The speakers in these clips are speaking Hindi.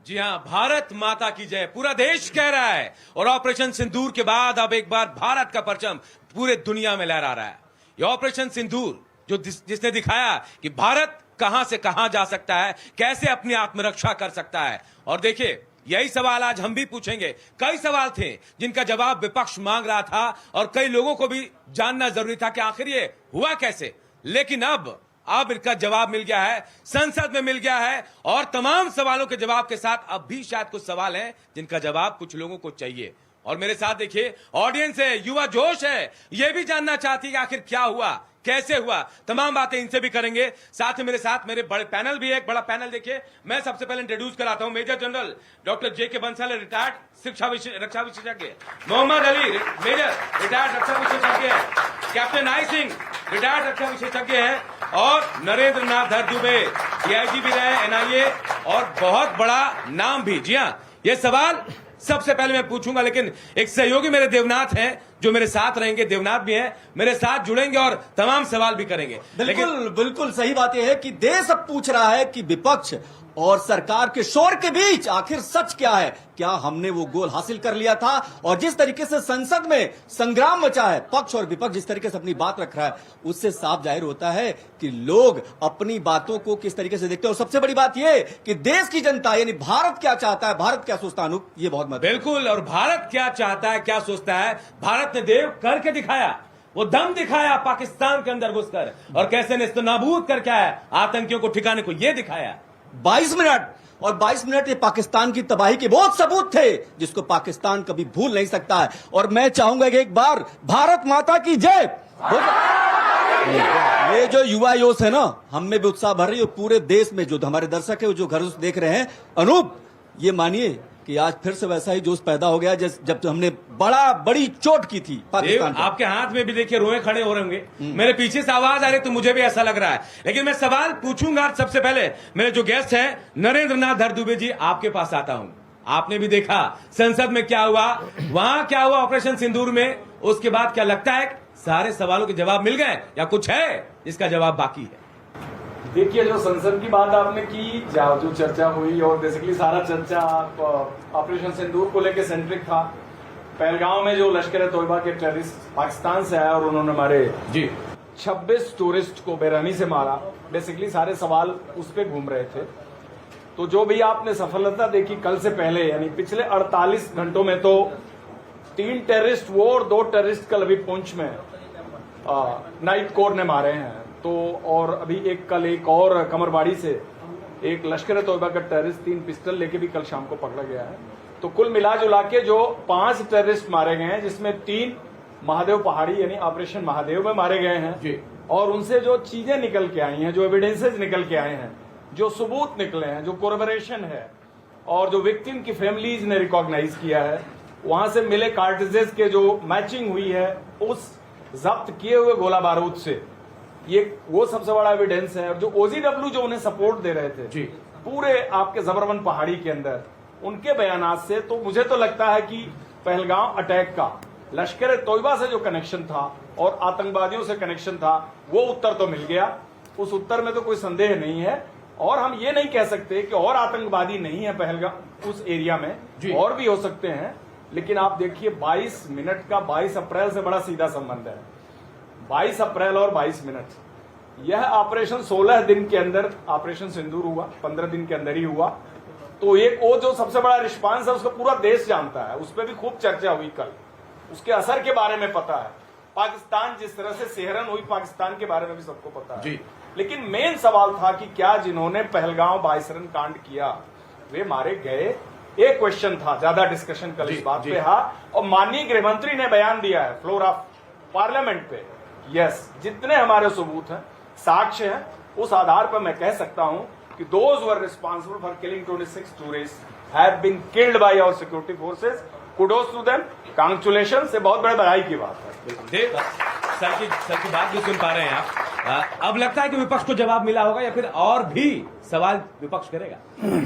जी हां, भारत माता की जय पूरा देश कह रहा है और ऑपरेशन सिंदूर के बाद अब एक बार भारत का परचम पूरे दुनिया में लहरा रहा है। ये ऑपरेशन सिंदूर जिसने दिखाया कि भारत कहां से कहां जा सकता है, कैसे अपनी आत्मरक्षा कर सकता है। और देखिए, यही सवाल आज हम भी पूछेंगे। कई सवाल थे जिनका जवाब विपक्ष मांग रहा था और कई लोगों को भी जानना जरूरी था कि आखिर ये हुआ कैसे। लेकिन अब इसका जवाब मिल गया है, संसद में मिल गया है और तमाम सवालों के जवाब के साथ अब भी शायद कुछ सवाल हैं जिनका जवाब कुछ लोगों को चाहिए। और मेरे साथ देखिए ऑडियंस है, युवा जोश है, ये भी जानना चाहती है कि आखिर क्या हुआ, कैसे हुआ। तमाम बातें इनसे भी करेंगे। साथ मेरे बड़े पैनल भी है, एक बड़ा पैनल। देखिए, मैं सबसे पहले इंट्रोड्यूस कराता हूं major general doctor J K. Bansal, retired रक्षा विशेषज्ञ। मोहम्मद अली, मेजर, रिटायर्ड रक्षा विशेषज्ञ। कैप्टन आई सिंह, रिटायर्ड रक्षा विशेषज्ञ हैं। और नरेंद्र नाथ दुबे, डीआईजी भी रहे, एनआईए, और बहुत बड़ा नाम भी। जी हाँ, ये सवाल सबसे पहले मैं पूछूंगा, लेकिन एक सहयोगी मेरे देवनाथ हैं जो मेरे साथ रहेंगे, देवनाथ भी हैं, मेरे साथ जुड़ेंगे और तमाम सवाल भी करेंगे। बिल्कुल सही बात यह है कि देश अब पूछ रहा है कि विपक्ष और सरकार के शोर के बीच आखिर सच क्या है। क्या हमने वो गोल हासिल कर लिया था? और जिस तरीके से संसद में संग्राम मचा है, पक्ष और विपक्ष जिस तरीके से अपनी बात रख रहा है, उससे साफ जाहिर होता है कि लोग अपनी बातों को किस तरीके से देखते हैं। और सबसे बड़ी बात यह कि देश की जनता यानी भारत क्या चाहता है, भारत क्या सोचता है, अनूप, ये बहुत महत्वपूर्ण। बिल्कुल, और भारत क्या चाहता है, क्या सोचता है, भारत ने देव करके दिखाया, वो दम दिखाया पाकिस्तान के अंदर घुसकर, और कैसे नेस्तनाबूद करके आया आतंकियों को ठिकाने को, ये दिखाया। 22 मिनट, और 22 मिनट ये पाकिस्तान की तबाही के बहुत सबूत थे जिसको पाकिस्तान कभी भूल नहीं सकता है। और मैं चाहूंगा कि एक बार भारत माता की जय। ये जो युवा जोश है ना, हम में भी उत्साह भर रही है। पूरे देश में जो हमारे दर्शक है, जो घर से देख रहे हैं, अनूप, ये मानिए कि आज फिर से वैसा ही जोश पैदा हो गया जब हमने बड़ी चोट की थी पाकिस्तान। आपके हाथ में भी देखिए रोए खड़े हो रहे होंगे, मेरे पीछे से आवाज आ रही तो मुझे भी ऐसा लग रहा है। लेकिन मैं सवाल पूछूंगा सबसे पहले मेरे जो गेस्ट हैं, नरेंद्र नाथ दुबे जी, आपके पास आता हूं। आपने भी देखा संसद में क्या हुआ, वहां क्या हुआ ऑपरेशन सिंदूर में, उसके बाद क्या लगता है सारे सवालों के जवाब मिल गए या कुछ है जिसका जवाब बाकी है? देखिए, जो संसद की बात आपने की, जो चर्चा हुई, और बेसिकली सारा चर्चा ऑपरेशन सिंदूर को लेकर सेंट्रिक था। पहलगांव में जो लश्कर तोयबा के टेररिस्ट पाकिस्तान से आया और उन्होंने मारे 26 टूरिस्ट को बेरहमी से मारा, बेसिकली सारे सवाल उस पर घूम रहे थे। तो जो भी आपने सफलता देखी कल से पहले, यानी पिछले 48 घंटों में तो 3 टेररिस्ट वो और 2 टेररिस्ट कल अभी पुंछ में नाइट कोर ने मारे हैं। तो और अभी कल एक और कमरबाड़ी से एक लश्कर तोयबा का टेररिस्ट 3 पिस्टल लेके भी कल शाम को पकड़ा गया है। तो कुल मिला जुला के जो 5 टेररिस्ट मारे गए हैं, जिसमें 3 महादेव पहाड़ी यानी ऑपरेशन महादेव में मारे गए हैं जी। और उनसे जो चीजें निकल के आई हैं, जो एविडेंसेज निकल के आए हैं, जो सबूत निकले हैं, जो कोरबरेशन है, और जो विक्टिम की फैमिलीज ने रिकॉग्नाइज किया है, वहां से मिले कार्टिजेस के जो मैचिंग हुई है उस जब्त किए हुए गोला बारूद से, ये वो सबसे बड़ा एविडेंस है। और जो ओजीडब्ल्यू जो उन्हें सपोर्ट दे रहे थे जी, पूरे आपके जबरवन पहाड़ी के अंदर, उनके बयानात से तो मुझे तो लगता है कि पहलगाम अटैक का लश्कर तोयबा से जो कनेक्शन था और आतंकवादियों से कनेक्शन था, वो उत्तर तो मिल गया। उस उत्तर में तो कोई संदेह नहीं है। और हम ये नहीं कह सकते कि और आतंकवादी नहीं है पहलगाम उस एरिया में, और भी हो सकते हैं। लेकिन आप देखिए 22 मिनट का 22 अप्रैल से बड़ा सीधा संबंध है। 22 अप्रैल और 22 मिनट, यह ऑपरेशन 16 दिन के अंदर ऑपरेशन सिंदूर हुआ, 15 दिन के अंदर ही हुआ। तो एक वो जो सबसे बड़ा रिस्पांस है उसको पूरा देश जानता है, उस पर भी खूब चर्चा हुई कल, उसके असर के बारे में पता है। पाकिस्तान जिस तरह से सेहरन हुई, पाकिस्तान के बारे में भी सबको पता है जी। लेकिन मेन सवाल था कि क्या जिन्होंने पहलगांव 22 रन कांड किया वे मारे गए? एक क्वेश्चन था, ज्यादा डिस्कशन कल इस बात पे है। और माननीय गृहमंत्री ने बयान दिया है फ्लोर ऑफ पार्लियामेंट पे, यस, जितने हमारे सबूत हैं, साक्ष्य हैं, उस आधार पर मैं कह सकता हूं कि those were responsible for killing 26 tourist have been killed by our security forces. Kudos to them, congratulation, से बहुत बड़े बधाई की बात है। सर की बात भी सुन पा रहे हैं आप। अब लगता है कि विपक्ष को जवाब मिला होगा या फिर और भी सवाल विपक्ष करेगा?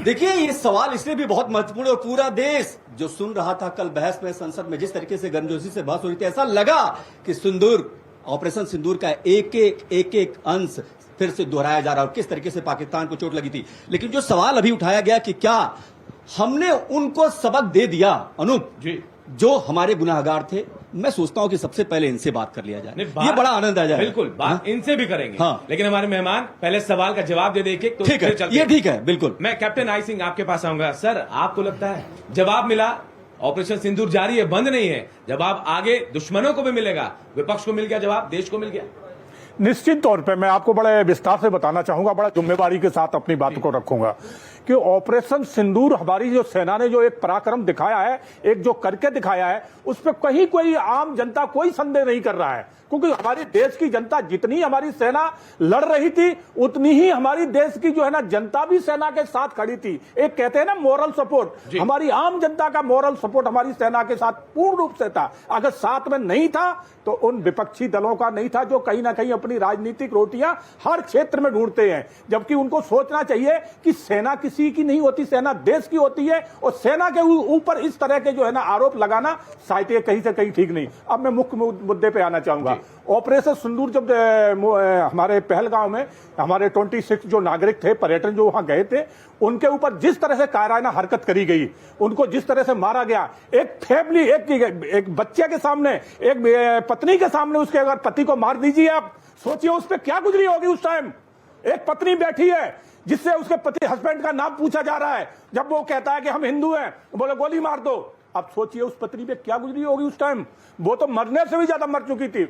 देखिए, ये सवाल इसलिए भी बहुत महत्वपूर्ण है और पूरा देश जो सुन रहा था कल बहस में संसद में, जिस तरीके से गर्मजोशी से बहस हो रही थी, ऐसा लगा कि सिंदूर, ऑपरेशन सिंदूर का एक एक अंश फिर से दोहराया जा रहा है और किस तरीके से पाकिस्तान को चोट लगी थी। लेकिन जो सवाल अभी उठाया गया कि क्या हमने उनको सबक दे दिया। अनूप जी, जो हमारे गुनाहगार थे, मैं सोचता हूं कि सबसे पहले इनसे बात कर लिया जाए। नहीं, ये बड़ा आनंद आ जाए। बिल्कुल, बात इनसे भी करेंगे। हाँ। लेकिन हमारे मेहमान पहले सवाल का जवाब दे देंगे तो ठीक फिर है, चलते ये हैं। ठीक है, बिल्कुल। मैं कैप्टन आई सिंह आपके पास आऊंगा। सर, आपको लगता है जवाब मिला? ऑपरेशन सिंदूर जारी है, बंद नहीं है। जवाब आगे दुश्मनों को भी मिलेगा, विपक्ष को मिल गया जवाब, देश को मिल गया। निश्चित तौर पे मैं आपको बड़े विस्तार से बताना चाहूंगा, बड़ा जिम्मेवारी के साथ अपनी बात को रखूंगा कि ऑपरेशन सिंदूर हमारी जो सेना ने जो एक पराक्रम दिखाया है, एक जो करके दिखाया है, उस पर कहीं कोई आम जनता कोई संदेह नहीं कर रहा है। क्योंकि हमारी देश की जनता, जितनी हमारी सेना लड़ रही थी, उतनी ही हमारी देश की जो है ना जनता भी सेना के साथ खड़ी थी। एक कहते हैं ना मोरल सपोर्ट, हमारी आम जनता का मोरल सपोर्ट हमारी सेना के साथ पूर्ण रूप से था। अगर साथ में नहीं था तो उन विपक्षी दलों का नहीं था, जो कहीं ना कहीं अपनी राजनीतिक रोटियां हर क्षेत्र में ढूंढते हैं। जबकि उनको सोचना चाहिए कि सेना किसी की नहीं होती, सेना देश की होती है। और सेना के ऊपर इस तरह के जो है ना आरोप लगाना शायद ये कहीं से कहीं ठीक नहीं। अब मैं मुख्य मुद्दे पे आना चाहूंगा। ऑपरेशन सिंदूर जब हमारे पहलगांव में हमारे 26 जो नागरिक थे, पर्यटन जो वहां गए थे, उनके ऊपर जिस तरह से कायराना हरकत करी गई, उनको जिस तरह से मारा गया, एक फैमिली, एक बच्चे के सामने, एक पत्नी के सामने उसके अगर पति को मार दीजिए, आप सोचिए उस पर क्या गुजरी होगी उस टाइम। एक पत्नी बैठी है जिससे उसके पति हस्बैंड का नाम पूछा जा रहा है, जब वो कहता है कि हम हिंदू हैं, बोले गोली मार दो। अब सोचिए उस पत्नी पे क्या गुजरी होगी उस टाइम। वो तो मरने से भी ज्यादा मर चुकी थी।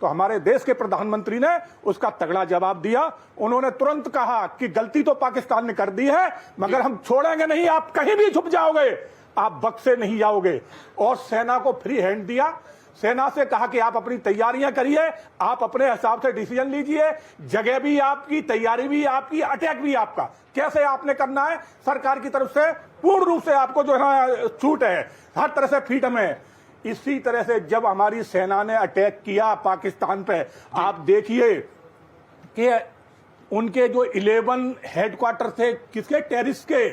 तो हमारे देश के प्रधानमंत्री ने उसका तगड़ा जवाब दिया। उन्होंने तुरंत कहा कि गलती तो पाकिस्तान ने कर दी है, मगर हम छोड़ेंगे नहीं, आप कहीं भी छुप जाओगे, आप बक्से नहीं जाओगे। और सेना को फ्री हैंड दिया। सेना से कहा कि आप अपनी तैयारियां करिए, आप अपने हिसाब से डिसीजन लीजिए, जगह भी आपकी, तैयारी भी आपकी, अटैक भी आपका, कैसे आपने करना है, सरकार की तरफ से पूर्ण रूप से आपको जो है छूट है, हर तरह से फ्रीडम है। इसी तरह से जब हमारी सेना ने अटैक किया पाकिस्तान पे, आप देखिए कि उनके जो 11 हेडक्वार्टर थे, किसके, टेररिस्ट के,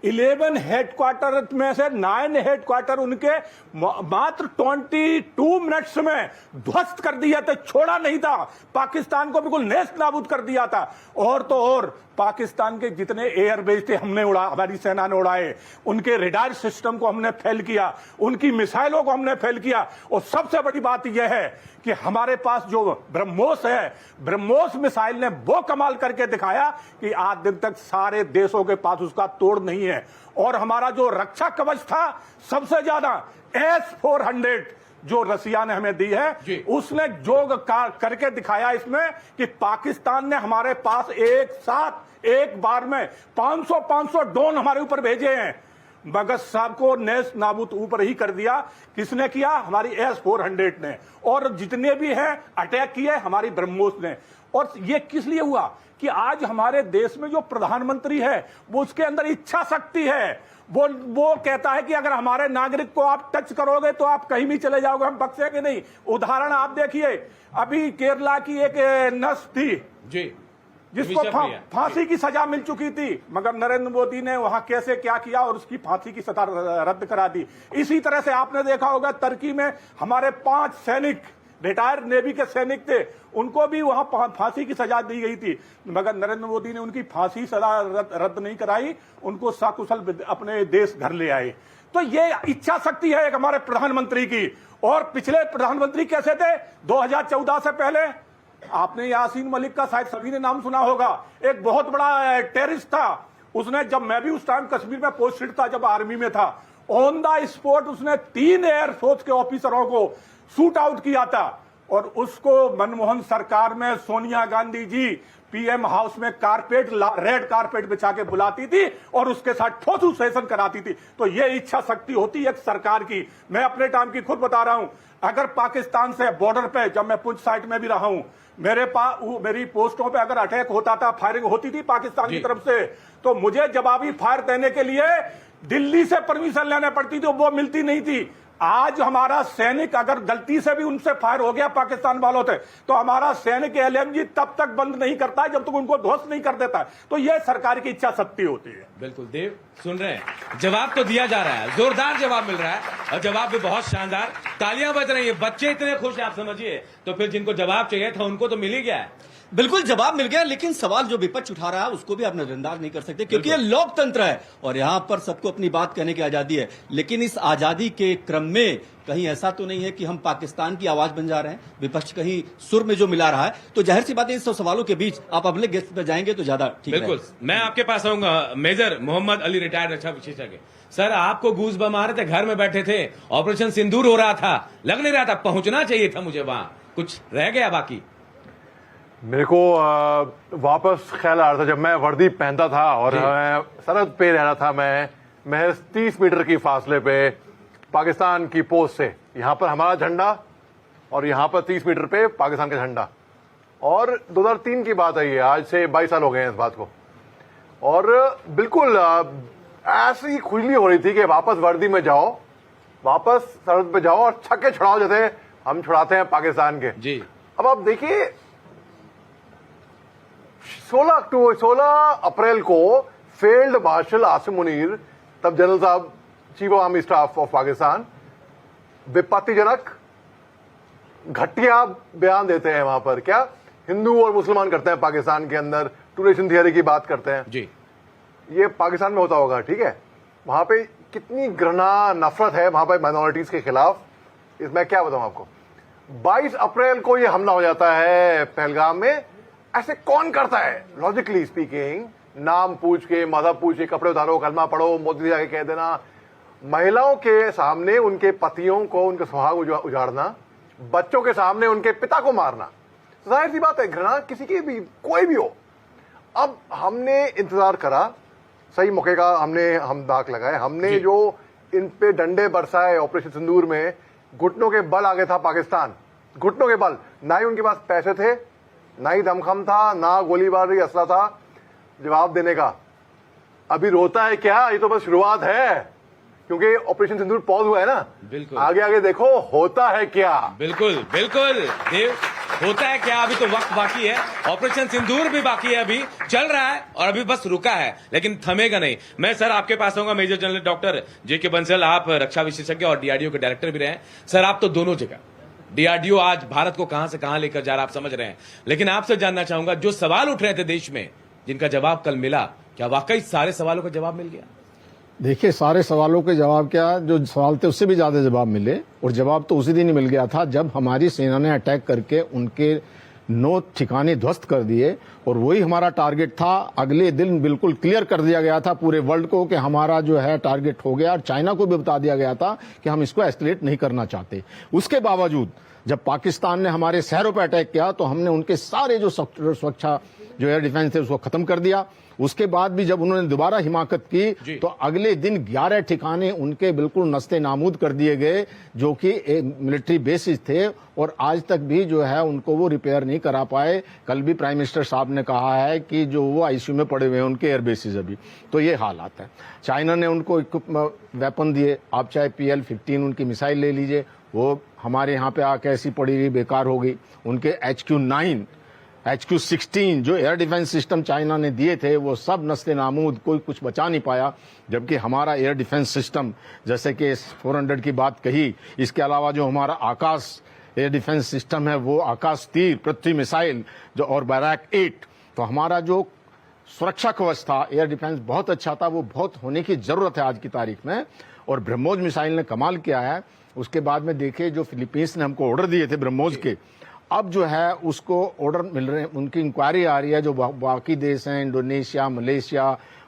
11 हेडक्वार्टर में से 9 हेडक्वार्टर उनके मात्र 22 मिनट्स में ध्वस्त कर दिया था, छोड़ा नहीं था। पाकिस्तान को बिल्कुल नेस्त नाबूद कर दिया था। और तो और पाकिस्तान के जितने एयरबेस थे हमने हमारी सेना ने उड़ाए, उनके रेडार सिस्टम को हमने फेल किया, उनकी मिसाइलों को हमने फेल किया। और सबसे बड़ी बात यह है कि हमारे पास जो ब्रह्मोस है, ब्रह्मोस मिसाइल ने वो कमाल करके दिखाया कि आज दिन तक सारे देशों के पास उसका तोड़ नहीं है। और हमारा जो रक्षा कवच था, सबसे ज्यादा S-400 जो रसिया ने हमें दी है, उसने जो करके दिखाया इसमें कि पाकिस्तान ने हमारे पास एक साथ एक बार में 500 ड्रोन हमारे ऊपर भेजे हैं, मगर सबको नेस्त नाबूद ऊपर ही कर दिया। किसने किया? हमारी S-400 ने। और जितने भी हैं अटैक किए हमारी ब्रह्मोस ने। और ये किस लिए हुआ कि आज हमारे देश में जो प्रधानमंत्री है, वो उसके अंदर इच्छा शक्ति है। वो कहता है कि अगर हमारे नागरिक को आप टच करोगे तो आप कहीं भी चले जाओगे, हम बख्शेंगे नहीं। उदाहरण आप देखिए, अभी केरला की एक नर्स थी जी, जिसको फांसी की सजा मिल चुकी थी, मगर नरेंद्र मोदी ने वहां कैसे क्या किया और उसकी फांसी की सजा रद्द करा दी। इसी तरह से आपने देखा होगा तुर्की में हमारे 5 सैनिक, रिटायर्ड नेवी के सैनिक थे, उनको भी वहां फांसी की सजा दी गई थी, मगर नरेंद्र मोदी ने उनकी फांसी सजा रद्द नहीं कराई, उनको सकुशल अपने देश घर ले आए। तो ये इच्छा शक्ति है एक हमारे प्रधानमंत्री की। और पिछले प्रधानमंत्री कैसे थे 2014 से पहले? आपने यासीन मलिक का शायद सभी ने नाम सुना होगा, एक बहुत बड़ा टेररिस्ट था। उसने, जब मैं भी उस टाइम कश्मीर में पोस्टेड था, जब आर्मी में था, ऑन द स्पॉट उसने 3 एयरफोर्स के ऑफिसरों को शूट आउट किया था। और उसको मनमोहन सरकार में सोनिया गांधी जी पीएम हाउस में रेड कारपेट बिछा के बुलाती थी और उसके साथ फोटो सेशन कराती थी। तो ये इच्छा शक्ति होती है एक सरकार की। मैं अपने टाइम की खुद बता रहा हूं, अगर पाकिस्तान से बॉर्डर पे, जब मैं पुंछ साइट में भी रहा हूं, मेरी पोस्टों पे अगर अटैक होता था, फायरिंग होती थी पाकिस्तान की तरफ से, तो मुझे जवाबी फायर देने के लिए दिल्ली से परमिशन लेने पड़ती थी, वो मिलती नहीं थी। आज हमारा सैनिक अगर गलती से भी उनसे फायर हो गया पाकिस्तान वालों से, तो हमारा सैनिक LMG तब तक बंद नहीं करता है जब तक उनको ध्वस्त नहीं कर देता है। तो यह सरकार की इच्छा शक्ति होती है। बिल्कुल देव, सुन रहे हैं, जवाब तो दिया जा रहा है, जोरदार जवाब मिल रहा है और जवाब भी बहुत शानदार, तालियां बज रही है, बच्चे इतने खुश हैं, आप समझिए। तो फिर जिनको जवाब चाहिए था उनको तो मिल ही गया है। बिल्कुल जवाब मिल गया, लेकिन सवाल जो विपक्ष उठा रहा है उसको भी आप नजरअंदाज नहीं कर सकते, क्योंकि ये लोकतंत्र है और यहां पर सबको अपनी बात कहने की आजादी है। लेकिन इस आजादी के क्रम में कहीं ऐसा तो नहीं है कि हम पाकिस्तान की आवाज बन जा रहे हैं? विपक्ष कहीं सुर में जो मिला रहा है, तो जाहिर सी बात है इन सब सवालों के बीच आप अगले गेस्ट पे जाएंगे तो ज्यादा ठीक बिल्कुल। मैं आपके पास आऊंगा, मेजर मोहम्मद अली, रिटायर्ड रक्षा विशेषज्ञ। सर, आपको गूज बम आ रहे थे, घर में बैठे थे, ऑपरेशन सिंदूर हो रहा था, लग नहीं रहा था, पहुंचना चाहिए था मुझे वहां, कुछ रह गया बाकी? मेरे को वापस ख्याल आ रहा था जब मैं वर्दी पहनता था और मैं सरहद पे रह रहा था। मैं महज 30 मीटर की फासले पे पाकिस्तान की पोस्ट से, यहाँ पर हमारा झंडा और यहाँ पर 30 मीटर पे पाकिस्तान का झंडा। और 2003 की बात है ये, आज से 22 साल हो गए हैं इस बात को। और बिल्कुल ऐसी खुजली हो रही थी कि वापस वर्दी में जाओ, वापस सरहद पे जाओ और छक्के छुड़ाओ जैसे हम छुड़ाते हैं पाकिस्तान के। जी। अब आप देखिए 16 अप्रैल को फील्ड मार्शल आसिम मुनीर, तब जनरल साहब, chief of army staff of Pakistan, विपत्तिजनक घटिया बयान देते हैं वहां पर। क्या हिंदू और मुसलमान करते हैं पाकिस्तान के अंदर, टू नेशन थियरी की बात करते हैं जी। ये पाकिस्तान में होता होगा, ठीक है। वहां पे कितनी घृणा नफरत है वहां पे माइनॉरिटीज के खिलाफ, इसमें क्या बताऊं आपको। 22 अप्रैल को ये हमला हो जाता है पहलगाम में। ऐसे कौन करता है लॉजिकली स्पीकिंग? नाम पूछ के, मजहब पूछ के, कपड़े उतारो, कलमा पढ़ो, मोदी जाके कह देना, महिलाओं के सामने उनके पतियों को, उनके सुहाग उजाड़ना, बच्चों के सामने उनके पिता को मारना, जाहिर सी बात है घृणा किसी की भी, कोई भी हो। अब हमने इंतजार करा, सही मौके का हम दाग लगाए, हमने जो इन पे डंडे बरसाए ऑपरेशन सिंदूर में, घुटनों के बल आगे था पाकिस्तान, घुटनों के बल। ना ही उनके पास पैसे थे, ना ही दमखम था, ना गोलीबारी असला था जवाब देने का। अभी रोता है क्या? ये तो बस शुरुआत है, क्योंकि ऑपरेशन सिंदूर पॉज हुआ है ना। बिल्कुल। आगे आगे देखो होता है क्या। बिल्कुल बिल्कुल देव, होता है क्या? अभी तो वक्त बाकी है, ऑपरेशन सिंदूर भी बाकी है, अभी चल रहा है और अभी बस रुका है, लेकिन थमेगा नहीं। मैं सर आपके पास आऊंगा, मेजर जनरल डॉक्टर जेके बंसल, आप रक्षा विशेषज्ञ और डीआरडीओ के डायरेक्टर भी रहे। सर, आप तो दोनों जगह, डीआरडीओ आज भारत को कहां से कहां लेकर जा रहा है आप समझ रहे हैं, लेकिन आपसे जानना चाहूंगा, जो सवाल उठ रहे थे देश में, जिनका जवाब कल मिला, क्या वाकई सारे सवालों का जवाब मिल गया? देखिए, सारे सवालों के जवाब क्या, जो सवाल थे उससे भी ज्यादा जवाब मिले, और जवाब तो उसी दिन ही मिल गया था जब हमारी सेना ने अटैक करके उनके 9 ठिकाने ध्वस्त कर दिए। और वही हमारा टारगेट था। अगले दिन बिल्कुल क्लियर कर दिया गया था पूरे वर्ल्ड को कि हमारा जो है टारगेट हो गया, और चाइना को भी बता दिया गया था कि हम इसको एस्केलेट नहीं करना चाहते। उसके बावजूद जब पाकिस्तान ने हमारे शहरों पर अटैक किया तो हमने उनके सारे जो सुरक्षा जो एयर डिफेंस थे उसको खत्म कर दिया। उसके बाद भी जब उन्होंने दोबारा हिमाकत की तो अगले दिन 11 ठिकाने उनके बिल्कुल नस्ते नामूद कर दिए गए, जो कि मिलिट्री बेसिस थे, और आज तक भी जो है उनको वो रिपेयर नहीं करा पाए। कल भी प्राइम मिनिस्टर साहब ने कहा है कि जो वो आईसीयू में पड़े हुए हैं उनके एयर बेसिस अभी। तो ये हालात है। चाइना ने उनको वेपन दिए, आप चाहे PL-15 उनकी मिसाइल ले लीजिए, वो हमारे यहाँ पे आके ऐसी पड़ी रही, बेकार हो गई। उनके HQ-9 HQ-16 जो एयर डिफेंस सिस्टम चाइना ने दिए थे वो सब नस्ले नामूद, कोई कुछ बचा नहीं पाया। जबकि हमारा एयर डिफेंस सिस्टम, जैसे कि S-400 की बात कही, इसके अलावा जो हमारा आकाश एयर डिफेंस सिस्टम है, वो आकाश तीर, पृथ्वी मिसाइल जो, और बैराक 8, तो हमारा जो सुरक्षा कवच था, एयर डिफेंस बहुत अच्छा था। वो बहुत होने की जरूरत है आज की तारीख में। और ब्रह्मोस मिसाइल ने कमाल किया है। उसके बाद में देखे जो फिलीपींस ने हमको ऑर्डर दिए थे ब्रह्मोस के, अब जो है उसको ऑर्डर मिल रहे हैं, उनकी इंक्वायरी आ रही है। जो बाकी देश हैं, इंडोनेशिया, मलेशिया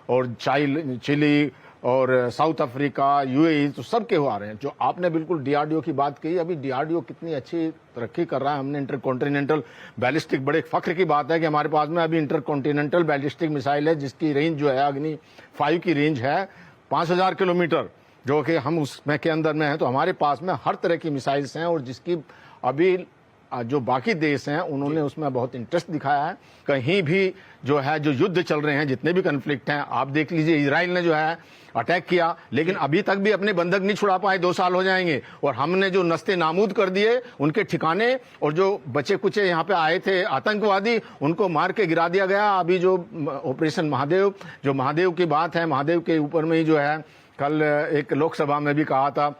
और चिली और साउथ अफ्रीका, UAE, तो सब के हो आ रहे हैं। जो आपने बिल्कुल DRDO की बात कही, अभी DRDO कितनी अच्छी तरक्की कर रहा है। हमने इंटरकॉन्टिनेंटल बैलिस्टिक, बड़े फख्र की बात है कि हमारे पास में अभी इंटरकॉन्टिनेंटल बैलिस्टिक मिसाइल है, जिसकी रेंज जो है अग्नि 5 की रेंज है 5000 किलोमीटर, जो कि हम उसमें के अंदर में है। तो हमारे पास में हर तरह की मिसाइल्स हैं, और जिसकी अभी जो बाकी देश हैं उन्होंने उसमें बहुत इंटरेस्ट दिखाया है। कहीं भी जो है जो युद्ध चल रहे हैं, जितने भी कन्फ्लिक्ट हैं, आप देख लीजिए, इजराइल ने जो है अटैक किया, लेकिन अभी तक भी अपने बंधक नहीं छुड़ा पाए। 2 साल हो जाएंगे, और हमने जो नस्ते नामूद कर दिए उनके ठिकाने, और जो बचे कुचे यहाँ पे आए थे आतंकवादी, उनको मार के गिरा दिया गया। अभी जो ऑपरेशन महादेव, जो महादेव की बात है, महादेव के ऊपर में ही जो है कल एक लोकसभा में भी कहा था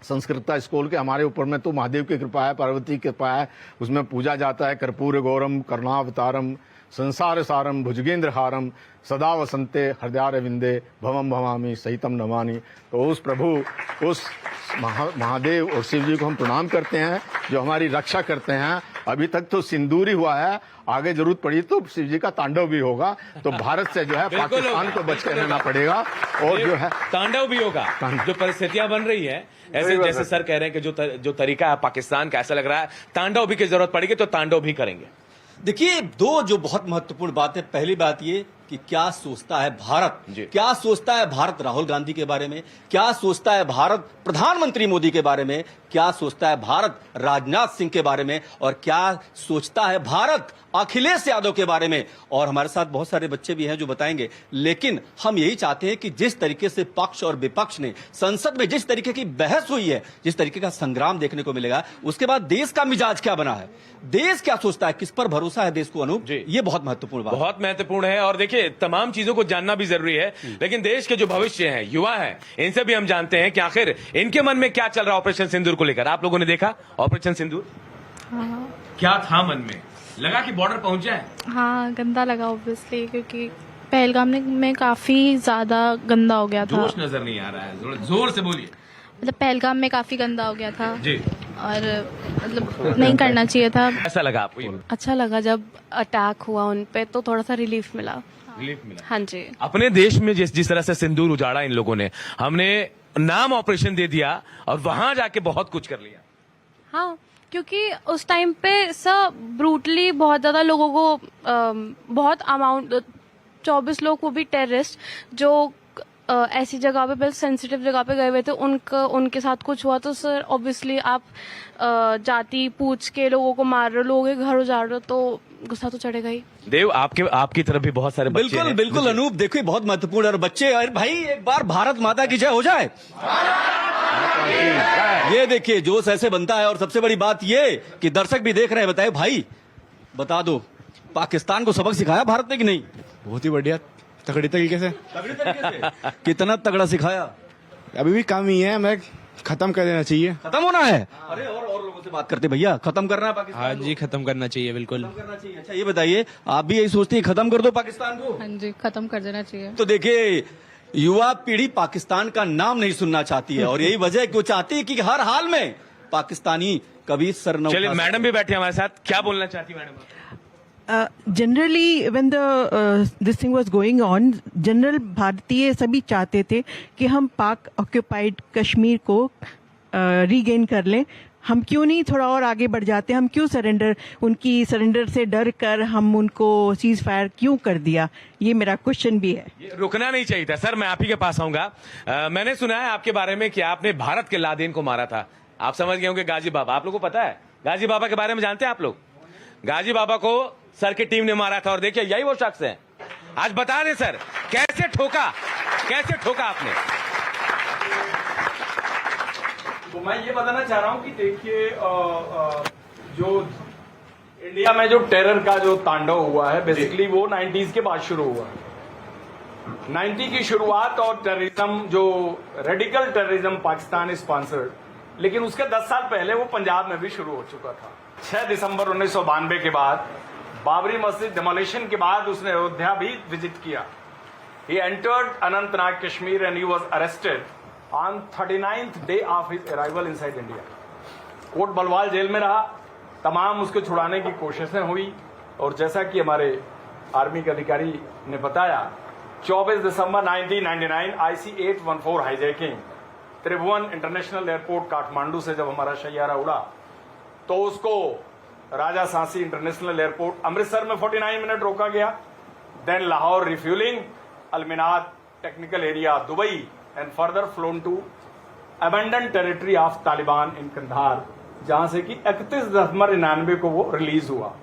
संस्कृतता स्कूल के हमारे ऊपर में तो महादेव की कृपा है, पार्वती की कृपा है, उसमें पूजा जाता है कर्पूर गौरम करुणावतारम संसार सारम भुजगेंद्र हारम सदा वसंते हृदय विंदे भवम भवामी सहितम नमानि। तो उस प्रभु उस महादेव और शिव जी को हम प्रणाम करते हैं जो हमारी रक्षा करते हैं। अभी तक तो सिंदूर ही हुआ है, आगे जरूरत पड़ी तो शिव जी का तांडव भी होगा। तो भारत से जो है पाकिस्तान को बच के रहना पड़ेगा और जो है तांडव भी होगा। जो परिस्थितियां बन रही है ऐसे जैसे सर कह रहे हैं कि जो तरीका है पाकिस्तान का, ऐसा लग रहा है तांडव भी की जरूरत पड़ेगी तो तांडव भी करेंगे। देखिए, दो जो बहुत महत्वपूर्ण बात है, पहली बात ये कि क्या सोचता है भारत, क्या सोचता है भारत राहुल गांधी के बारे में, क्या सोचता है भारत प्रधानमंत्री मोदी के बारे में, क्या सोचता है भारत राजनाथ सिंह के बारे में, और क्या सोचता है भारत अखिलेश यादव के बारे में। और हमारे साथ बहुत सारे बच्चे भी हैं जो बताएंगे। लेकिन हम यही चाहते हैं कि जिस तरीके से पक्ष और विपक्ष ने संसद में जिस तरीके की बहस हुई है, जिस तरीके का संग्राम देखने को मिलेगा, उसके बाद देश का मिजाज क्या बना है, देश क्या सोचता है, किस पर भरोसा है देश को। अनूप जी, ये बहुत महत्वपूर्ण बात, बहुत महत्वपूर्ण है। और देखिए, तमाम चीजों को जानना भी जरूरी है, लेकिन देश के जो भविष्य हैं, युवा हैं, इनसे भी हम जानते हैं कि आखिर इनके मन में क्या चल रहा है ऑपरेशन सिंदूर को लेकर। आप लोगों ने देखा ऑपरेशन सिंदूर? हाँ, क्या था मन में? लगा कि बॉर्डर पहुंच जाए? हाँ, गंदा लगा ऑब्वियसली, क्योंकि पहलगाम में काफी ज्यादा गंदा हो गया था। जोश नजर नहीं आ रहा है, जोर से बोलिए। मतलब पहलगाम में काफी गंदा हो गया था जी, और मतलब नहीं करना चाहिए था। ऐसा लगा आपको? ये अच्छा लगा जब अटैक हुआ उन पे, तो थोड़ा सा रिलीफ मिला। रिलीफ मिला? हाँ जी। अपने देश में जिस तरह से सिंदूर उजाड़ा इन लोगों ने, हमने नाम ऑपरेशन दे दिया और वहां जाके बहुत कुछ कर लिया। हाँ, क्योंकि उस टाइम पे सब ब्रूटली बहुत ज्यादा लोगों को बहुत अमाउंट 24 लोग, वो भी टेररिस्ट जो ऐसी जगह पे, बिल्कुल सेंसिटिव जगह पे गए हुए थे, उनके साथ कुछ हुआ तो सर ऑब्वियसली आप जाति पूछ के लोगों को मार रहे हो, लोगों के घर उजाड़ रहे हो, तो गुस्सा तो चढ़ेगा ही। देव, आपकी तरफ भी बहुत सारे बच्चे बिल्कुल हैं। बिल्कुल अनूप, देखिए बहुत महत्वपूर्ण। और बच्चे, और भाई एक बार भारत माता की जय हो जाए। ये देखिए जोश ऐसे बनता है। और सबसे बड़ी बात ये कि दर्शक भी देख रहे हैं। बताए भाई, बता दो, पाकिस्तान को सबक सिखाया भारत ने कि नहीं? बहुत ही बढ़िया, तगड़ी तरीके से। तगड़े तरीके से कितना तगड़ा सिखाया? अभी भी कम ही है, हमें खत्म कर देना चाहिए। खत्म होना है। अरे और लोगों से बात करते, भैया खत्म करना है पाकिस्तान? हाँ जी, खत्म करना चाहिए, बिल्कुल खत्म करना चाहिए। अच्छा ये बताइए, आप भी यही सोचते हैं खत्म कर दो पाकिस्तान को? हाँ जी, खत्म कर देना चाहिए। तो देखिए, युवा पीढ़ी पाकिस्तान का नाम नहीं सुनना चाहती है, और यही वजह है कि वो चाहती है कि हर हाल में पाकिस्तानी कभी सर न चलिए, उठा मैडम भी बैठे हमारे साथ, क्या बोलना चाहती madam? Generally when this thing was going on, general भारतीय सभी चाहते थे कि हम पाक ऑक्यूपाइड कश्मीर को रीगेन कर लें। हम क्यों नहीं थोड़ा और आगे बढ़ जाते? हम क्यों उनकी सरेंडर से डर कर हम उनको सीज फायर क्यों कर दिया? ये मेरा क्वेश्चन भी है। ये रुकना नहीं चाहिए था। सर, मैं आप ही के पास आऊंगा। मैंने सुना है आपके बारे में कि आपने भारत के लादेन को मारा था। आप समझ गए होंगे गाजी बाबा। आप लोगों को पता है गाजी बाबा के बारे में? जानते हैं आप लोग? गाजी बाबा को सर की टीम ने मारा था, और देखिए यही वो शख्स है। आज बता दें सर, कैसे ठोका आपने? तो मैं ये बताना चाह रहा हूं कि देखिए, जो इंडिया में जो टेरर का जो तांडव हुआ है, बेसिकली वो 90s के बाद शुरू हुआ। 90 की शुरुआत, और टेररिज्म, जो रेडिकल टेररिज्म पाकिस्तान स्पॉन्सर्ड, लेकिन उसके 10 साल पहले वो पंजाब में भी शुरू हो चुका था। 6 दिसंबर 1992 के बाद, बाबरी मस्जिद डिमोलिशन के बाद उसने अयोध्या भी विजिट किया। He entered Anantnag Kashmir and he was arrested on 39th day of his arrival inside India. Kot Balwal jail में रहा, तमाम उसको छुड़ाने की कोशिशें हुई, और जैसा कि हमारे आर्मी के अधिकारी ने बताया, 24 दिसंबर 1999 IC 814 hijacking, Tribhuvan international airport Kathmandu से जब हमारा शैयारा उड़ा, तो उसको राजा सांसी इंटरनेशनल एयरपोर्ट अमृतसर में 49 मिनट रोका गया। Then Lahore refuelling, Al Minhad technical area Dubai, and further flown to abandon territory of Taliban in Kandahar, जहां से कि 31 दिसंबर 99 को वो रिलीज हुआ।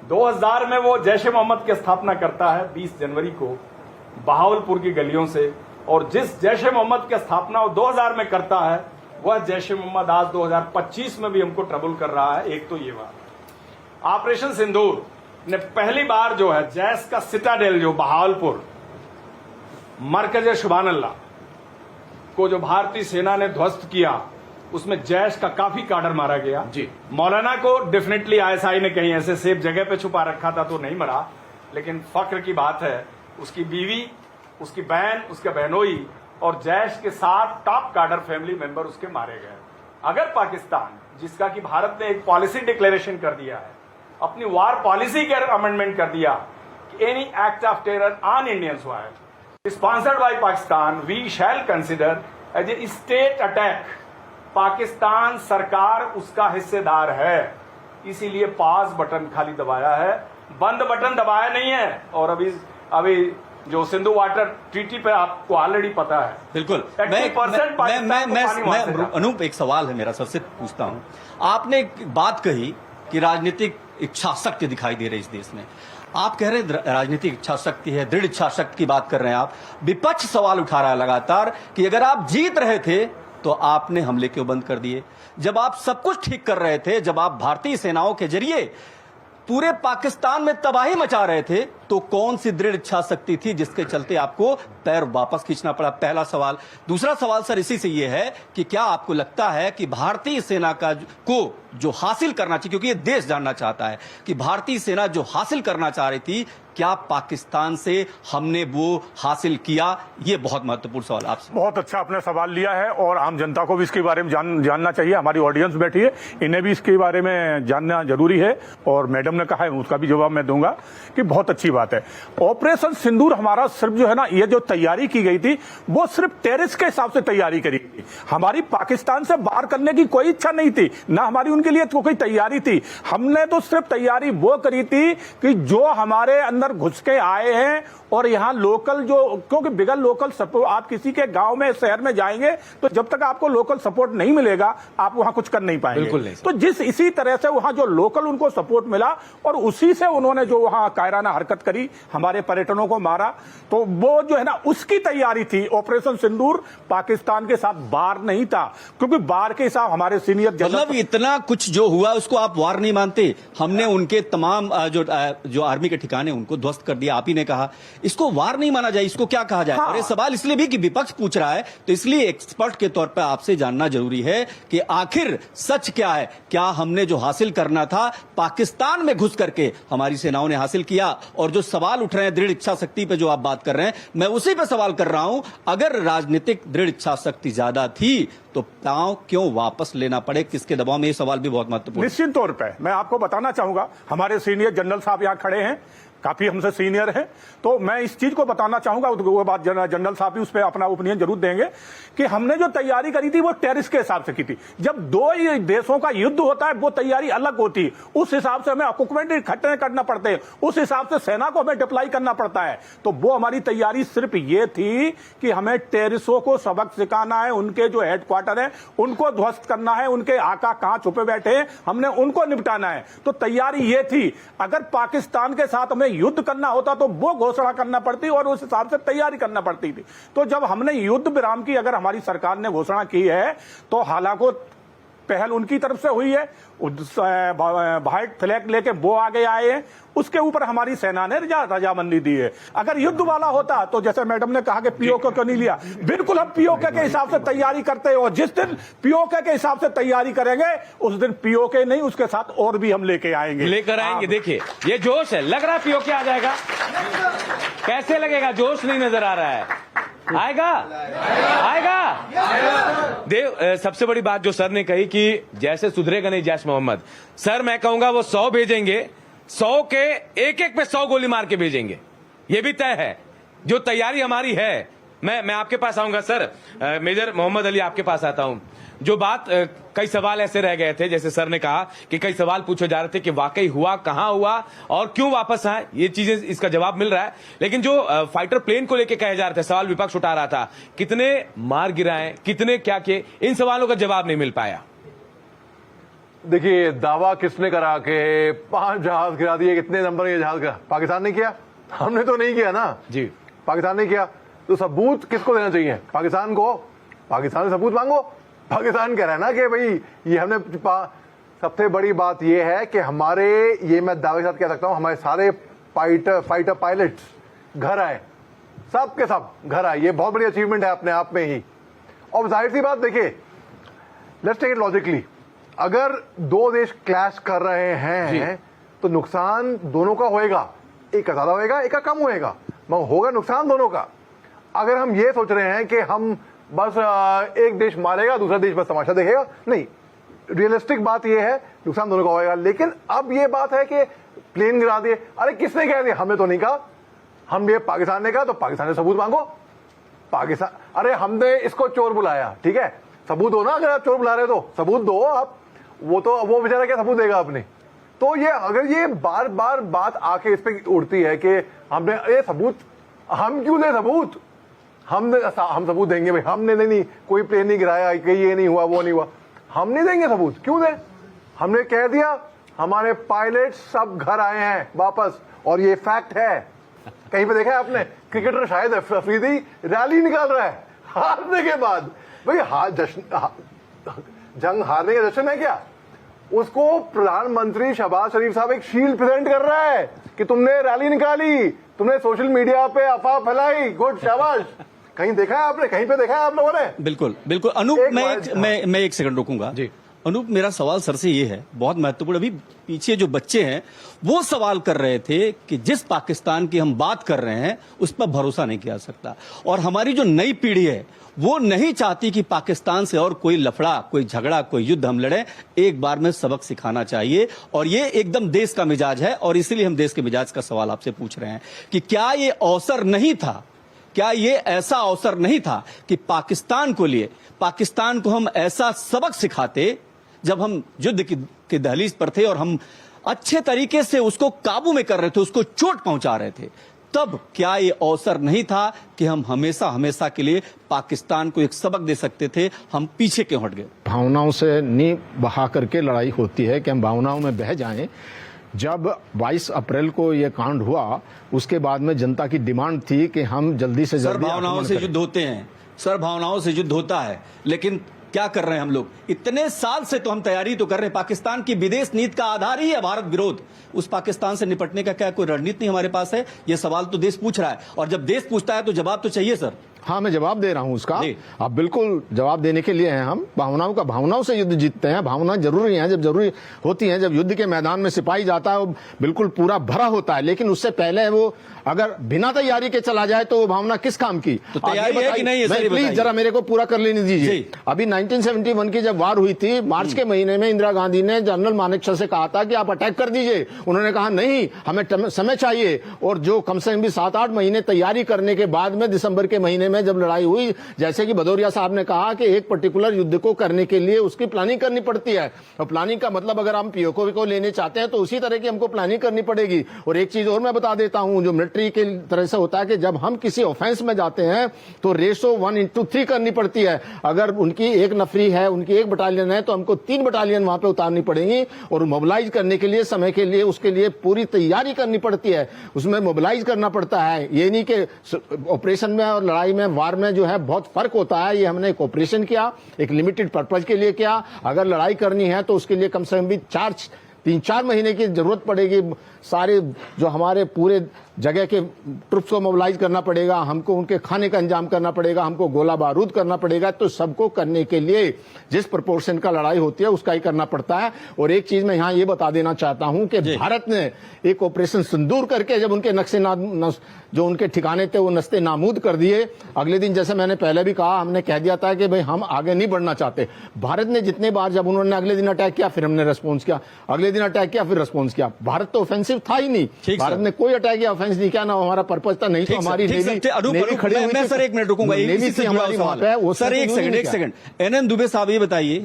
2000 में वो जैश ए मोहम्मद की स्थापना करता है 20 जनवरी को बहावलपुर की गलियों से, और जिस जैश ए मोहम्मद की स्थापना वो 2000 में करता है, वह जैश ए मोहम्मद आज 2025 में भी हमको ट्रबल कर रहा है। एक तो ये बात, ऑपरेशन सिंदूर ने पहली बार जो है जैश का सिटाडेल, जो बहावलपुर मरकज शुभान अल्लाह को जो भारतीय सेना ने ध्वस्त किया, उसमें जैश का काफी काडर मारा गया जी। मौलाना को डेफिनेटली आईएसआई ने कहीं ऐसे सेफ जगह पे छुपा रखा था तो नहीं मरा, लेकिन फक्र की बात है उसकी बीवी, उसकी बहन, उसके बहनोई और जैश के 7 टॉप काडर फैमिली मेंबर उसके मारे गए। अगर पाकिस्तान, जिसका कि भारत ने एक पॉलिसी डिक्लेरेशन कर दिया है, अपनी वार पॉलिसी के अमेंडमेंट कर दिया कि any act of terror on Indians sponsored by Pakistan we shall consider as a state attack. Pakistan सरकार उसका हिस्सेदार है, इसीलिए पॉज बटन खाली दबाया है, बंद बटन दबाया नहीं है। और अभी जो सिंधु वाटर ट्रीटी पे आपको ऑलरेडी पता है। बिल्कुल। 80% मैं अनूप, एक सवाल है मेरा, सबसे पूछता हूं। आपने एक बात कही कि राजनीतिक इच्छा शक्ति दिखाई दे रही है इस देश में। आप कह रहे हैं राजनीतिक इच्छा शक्ति है, दृढ़ इच्छा शक्ति की बात कर रहे हैं आप। विपक्ष सवाल उठा रहा है लगातार कि अगर आप जीत रहे थे तो आपने हमले क्यों बंद कर दिए? जब आप सब कुछ ठीक कर रहे थे, जब आप भारतीय सेनाओं के जरिए पूरे पाकिस्तान में तबाही मचा रहे थे, तो कौन सी दृढ़ इच्छा शक्ति थी जिसके चलते आपको पैर वापस खींचना पड़ा? पहला सवाल। दूसरा सवाल सर इसी से ये है कि क्या आपको लगता है कि भारतीय सेना को जो हासिल करना चाहिए, क्योंकि ये देश जानना चाहता है कि भारतीय सेना जो हासिल करना चाह रही थी, क्या पाकिस्तान से हमने वो हासिल किया? ये बहुत महत्वपूर्ण सवाल आपसे। बहुत अच्छा आपने सवाल लिया है और आम जनता को भी इसके बारे में जानना चाहिए। हमारी ऑडियंस बैठी है, इन्हें भी इसके बारे में जानना जरूरी है। और मैडम ने कहा है, उसका भी जवाब मैं दूंगा कि बहुत अच्छी बात है। ऑपरेशन सिंदूर हमारा सिर्फ जो है ना, ये जो तैयारी की गई थी वो सिर्फ टेररिस्ट के हिसाब से तैयारी करी थी। हमारी पाकिस्तान से बाहर करने की कोई इच्छा नहीं थी, ना हमारी उनके लिए तो कोई तैयारी थी। हमने तो सिर्फ तैयारी वो करी थी कि जो हमारे अंदर घुस के आए हैं और यहाँ लोकल जो, क्योंकि बिगल लोकल सपोर्ट, आप किसी के गांव में शहर में जाएंगे तो जब तक आपको लोकल सपोर्ट नहीं मिलेगा आप वहां कुछ कर नहीं पाएंगे। बिल्कुल नहीं। तो इसी तरह से वहां जो लोकल उनको सपोर्ट मिला और उसी से उन्होंने जो वहां कायराना हरकत करी, हमारे पर्यटनों को मारा, तो वो जो है ना उसकी तैयारी थी। ऑपरेशन सिंदूर पाकिस्तान के साथ वार नहीं था, क्योंकि वार के हिसाब हमारे सीनियर मतलब इतना कुछ जो हुआ उसको आप वार नहीं मानते? हमने उनके तमाम जो आर्मी के ठिकाने उनको ध्वस्त कर दिया, आप ही ने कहा। इसको वार नहीं माना जाए, इसको क्या कहा जाए? हाँ। और ये सवाल इसलिए भी कि विपक्ष पूछ रहा है, तो इसलिए एक्सपर्ट के तौर पर आपसे जानना जरूरी है कि आखिर सच क्या है। क्या हमने जो हासिल करना था पाकिस्तान में घुस करके हमारी सेनाओं ने हासिल किया? और जो सवाल उठ रहे हैं दृढ़ इच्छा शक्ति पे जो आप बात कर रहे हैं, मैं उसी पे सवाल कर रहा हूं। अगर राजनीतिक दृढ़ इच्छा शक्ति ज्यादा थी तो पांव क्यों वापस लेना पड़े? किसके दबाव में? ये सवाल भी बहुत महत्वपूर्ण। निश्चित तौर पे मैं आपको बताना चाहूंगा, हमारे सीनियर जनरल साहब यहाँ खड़े हैं, काफी हमसे सीनियर हैं, तो मैं इस चीज को बताना चाहूंगा। वो बात जनरल साहब भी उस पर अपना ओपिनियन जरूर देंगे कि हमने जो तैयारी करी थी वो टेररिस्ट के हिसाब से की थी। जब दो देशों का युद्ध होता है वो तैयारी अलग होती है, उस हिसाब से हमें इक्विपमेंट इकट्ठे करना पड़ते हैं, उस हिसाब से सेना को हमें डिप्लॉय करना पड़ता है। तो वो हमारी तैयारी सिर्फ ये थी कि हमें टेररिस्टों को सबक सिखाना है, उनके जो हेडक्वार्टर है उनको ध्वस्त करना है, उनके आका कहां छुपे बैठे हैं हमने उनको निपटाना है। तो तैयारी ये थी। अगर पाकिस्तान के साथ हमें युद्ध करना होता तो वो घोषणा करना पड़ती और उस हिसाब से तैयारी करना पड़ती थी। तो जब हमने युद्ध विराम की अगर हमारी सरकार ने घोषणा की है तो हालांकि पहल उनकी तरफ से हुई है, व्हाइट फ्लैग लेके वो आगे आए हैं, उसके ऊपर हमारी सेना ने रजामंदी दी है। अगर युद्ध वाला होता तो जैसे मैडम ने कहा कि पीओके क्यों नहीं लिया, बिल्कुल हम पीओके के हिसाब से तैयारी करते हैं और जिस दिन पीओके के हिसाब से तैयारी करेंगे उस दिन पीओके नहीं उसके साथ और भी हम लेके आएंगे, लेकर आएंगे। देखिए ये जोश है, लग रहा है पीओके आ जाएगा, कैसे लगेगा? जोश नहीं नजर आ रहा है। आएगा आएगा देव। सबसे बड़ी बात जो सर ने कही कि जैसे सुधरेगा नहीं जैश मोहम्मद, सर मैं कहूंगा वो 100 भेजेंगे, 100 के एक पे 100 गोली मार के भेजेंगे, ये भी तय है। जो तैयारी हमारी है, मैं आपके पास आऊंगा सर, मेजर मोहम्मद अली आपके पास आता हूं। जो बात कई सवाल ऐसे रह गए थे, जैसे सर ने कहा कि कई सवाल पूछे जा रहे थे कि वाकई हुआ, कहां हुआ और क्यों वापस आए, ये चीजें इसका जवाब मिल रहा है। लेकिन जो फाइटर प्लेन को लेके कहे जा रहे थे, सवाल विपक्ष उठा रहा था, कितने मार गिराए, कितने क्या किए, इन सवालों का जवाब नहीं मिल पाया। देखिए दावा किसने करा के 5 जहाज गिरा दिए, कितने नंबर ये जहाज का? पाकिस्तान ने किया, हमने तो नहीं किया ना जी। पाकिस्तान ने किया, तो सबूत किसको देना चाहिए? पाकिस्तान को। पाकिस्तान से सबूत मांगो। पाकिस्तान कह रहा है ना कि भाई ये हमने। सबसे बड़ी बात ये है कि हमारे, ये मैं दावे के साथ कह सकता हूं, हमारे सारे फाइटर पायलट्स घर आए, सब के सब घर आए। ये बहुत बड़ी अचीवमेंट है अपने आप में ही। और जाहिर सी बात देखिए, लेट्स टेक इट लॉजिकली, अगर दो देश क्लैश कर रहे हैं तो नुकसान दोनों का होएगा, एक का ज्यादा होएगा, एक का कम होएगा, मगर होगा नुकसान दोनों का। अगर हम ये सोच रहे हैं कि हम बस एक देश मारेगा दूसरा देश बस तमाशा देखेगा, नहीं, रियलिस्टिक बात यह है नुकसान दोनों का होएगा। लेकिन अब ये बात है कि प्लेन गिरा दिए, अरे किसने कह दिया? हमने तो नहीं कहा, हम ये पाकिस्तान ने कहा, तो पाकिस्तान ने सबूत मांगो। पाकिस्तान, अरे हमने इसको चोर बुलाया, ठीक है, सबूत दो ना, अगर आप चोर बुला रहे हो तो सबूत दो आप। वो बेचारा क्या सबूत देगा अपने? तो ये अगर ये बार बार बात आके इस पे उड़ती है कि हमने ये सबूत, हम क्यों दे सबूत? हम सबूत देंगे भाई, हमने नहीं कोई प्लेन नहीं गिराया, कि ये नहीं हुआ वो नहीं हुआ, हम नहीं देंगे सबूत, क्यों दें? हमने कह दिया हमारे पायलट सब घर आए हैं वापस, और ये फैक्ट है। कहीं पे देखा है आपने क्रिकेटर शाहिद अफरीदी रैली निकाल रहा है हारने के बाद? भाई जंग हारने का जश्न है क्या? उसको प्रधानमंत्री शहबाज शरीफ साहब एक शील्ड प्रेजेंट कर रहा है कि तुमने रैली निकाली, तुमने सोशल मीडिया पे अफवाह फैलाई, गुड, शाबाश। कहीं देखा है आपने? कहीं पे देखा है आप लोगों ने? बिल्कुल बिल्कुल। अनूप, मैं एक सेकंड रुकूंगा जी। अनूप, मेरा सवाल सर से ये है, बहुत महत्वपूर्ण। अभी पीछे जो बच्चे हैं वो सवाल कर रहे थे कि जिस पाकिस्तान की हम बात कर रहे हैं उस पर भरोसा नहीं किया जा सकता, और हमारी जो नई पीढ़ी है वो नहीं चाहती कि पाकिस्तान से और कोई लफड़ा, कोई झगड़ा, कोई युद्ध हम लड़े। एक बार में सबक सिखाना चाहिए, और ये एकदम देश का मिजाज है, और इसीलिए हम देश के मिजाज का सवाल आपसे पूछ रहे हैं कि क्या ये अवसर नहीं था, क्या ये ऐसा अवसर नहीं था कि पाकिस्तान को हम ऐसा सबक सिखाते जब हम युद्ध की दहलीज पर थे और हम अच्छे तरीके से उसको काबू में कर रहे थे, उसको चोट पहुंचा रहे थे? तब क्या ये अवसर नहीं था कि हम हमेशा के लिए पाकिस्तान को एक सबक दे सकते थे? हम पीछे क्यों हट गए? भावनाओं से नींव बहा करके लड़ाई होती है कि हम भावनाओं में बह जाएं। जब 22 अप्रैल को ये कांड हुआ उसके बाद में जनता की डिमांड थी कि हम जल्दी से जल्दी भावनाओं से युद्ध होते हैं सर, भावनाओं से युद्ध होता है, लेकिन क्या कर रहे हैं हम लोग? इतने साल से तो हम तैयारी तो कर रहे हैं। पाकिस्तान की विदेश नीति का आधार ही है भारत विरोध। उस पाकिस्तान से निपटने का क्या कोई रणनीति नहीं हमारे पास है? ये सवाल तो देश पूछ रहा है, और जब देश पूछता है तो जवाब तो चाहिए सर। हाँ, मैं जवाब दे रहा हूं उसका। आप बिल्कुल जवाब देने के लिए हैं हम। भावनाओं से युद्ध जीतते हैं। भावना जरूरी है, जब जरूरी होती है, जब युद्ध के मैदान में सिपाही जाता है वो बिल्कुल पूरा भरा होता है, लेकिन उससे पहले वो अगर बिना तैयारी के चला जाए तो वो भावना किस काम की? तो तैयारी है कि नहीं? प्लीज जरा मेरे को पूरा कर लेने दीजिए। अभी 1971 की जब वार हुई थी, मार्च के महीने में इंदिरा गांधी ने जनरल मानेकशॉ से कहा था कि आप अटैक कर दीजिए। उन्होंने कहा नहीं, हमें समय चाहिए, और जो कम से कम भी 7-8 महीने तैयारी करने के बाद में दिसंबर के महीने में जब लड़ाई हुई, जैसे कि भदौरिया साहब ने कहा कि एक पर्टिकुलर युद्ध को करने के लिए उसकी प्लानिंग करनी पड़ती है, और प्लानिंग का मतलब अगर हम पीओके को लेने चाहते हैं तो उसी तरह की हमको प्लानिंग करनी पड़ेगी। और एक चीज और मैं बता देता हूं, जो मिलिट्री के तरह से होता है कि जब हम किसी ऑफेंस में जाते हैं तो रेशो 1:3 करनी पड़ती है। अगर उनकी एक नफरी है, उनकी एक बटालियन है, तो हमको 3 बटालियन वहां पे उतारनी पड़ेगी, और मोबिलाइज करने के लिए, समय के लिए, उसके लिए पूरी तैयारी करनी पड़ती है, उसमें मोबिलाइज करना पड़ता है। ये नहीं कि ऑपरेशन में और लड़ाई में, वार में जो है बहुत फर्क होता है। ये हमने एक ऑपरेशन किया, एक लिमिटेड पर्पज के लिए किया। अगर लड़ाई करनी है तो उसके लिए कम से कम भी 3-4 महीने की जरूरत पड़ेगी। सारे जो हमारे पूरे जगह के ट्रुप्स को मोबिलाइज करना पड़ेगा, हमको उनके खाने का इंतजाम करना पड़ेगा, हमको गोला बारूद करना पड़ेगा। तो सबको करने के लिए जिस प्रोपोर्शन का लड़ाई होती है उसका ही करना पड़ता है। और एक चीज मैं यहाँ ये बता देना चाहता हूं कि भारत ने एक ऑपरेशन सिंदूर करके जब उनके जो उनके ठिकाने थे वो नस्ते नामूद कर दिए, अगले दिन, जैसे मैंने पहले भी कहा, हमने कह दिया था कि भाई हम आगे नहीं बढ़ना चाहते। भारत ने जितने बार, जब उन्होंने अगले दिन अटैक किया फिर हमने रेस्पॉन्स किया, अगले दिन अटैक किया फिर रेस्पॉन्स किया। भारत तो ऑफेंसिव था ही नहीं, भारत ने कोई अटैक या ऑफेंस नहीं किया, ना हमारा पर्पज था, नहीं तो हमारी नेवी खड़ी हुई। मैं सर 1 मिनट रुकूंगा, सर 1 सेकंड। एनएन दुबे साहब ये बताइए,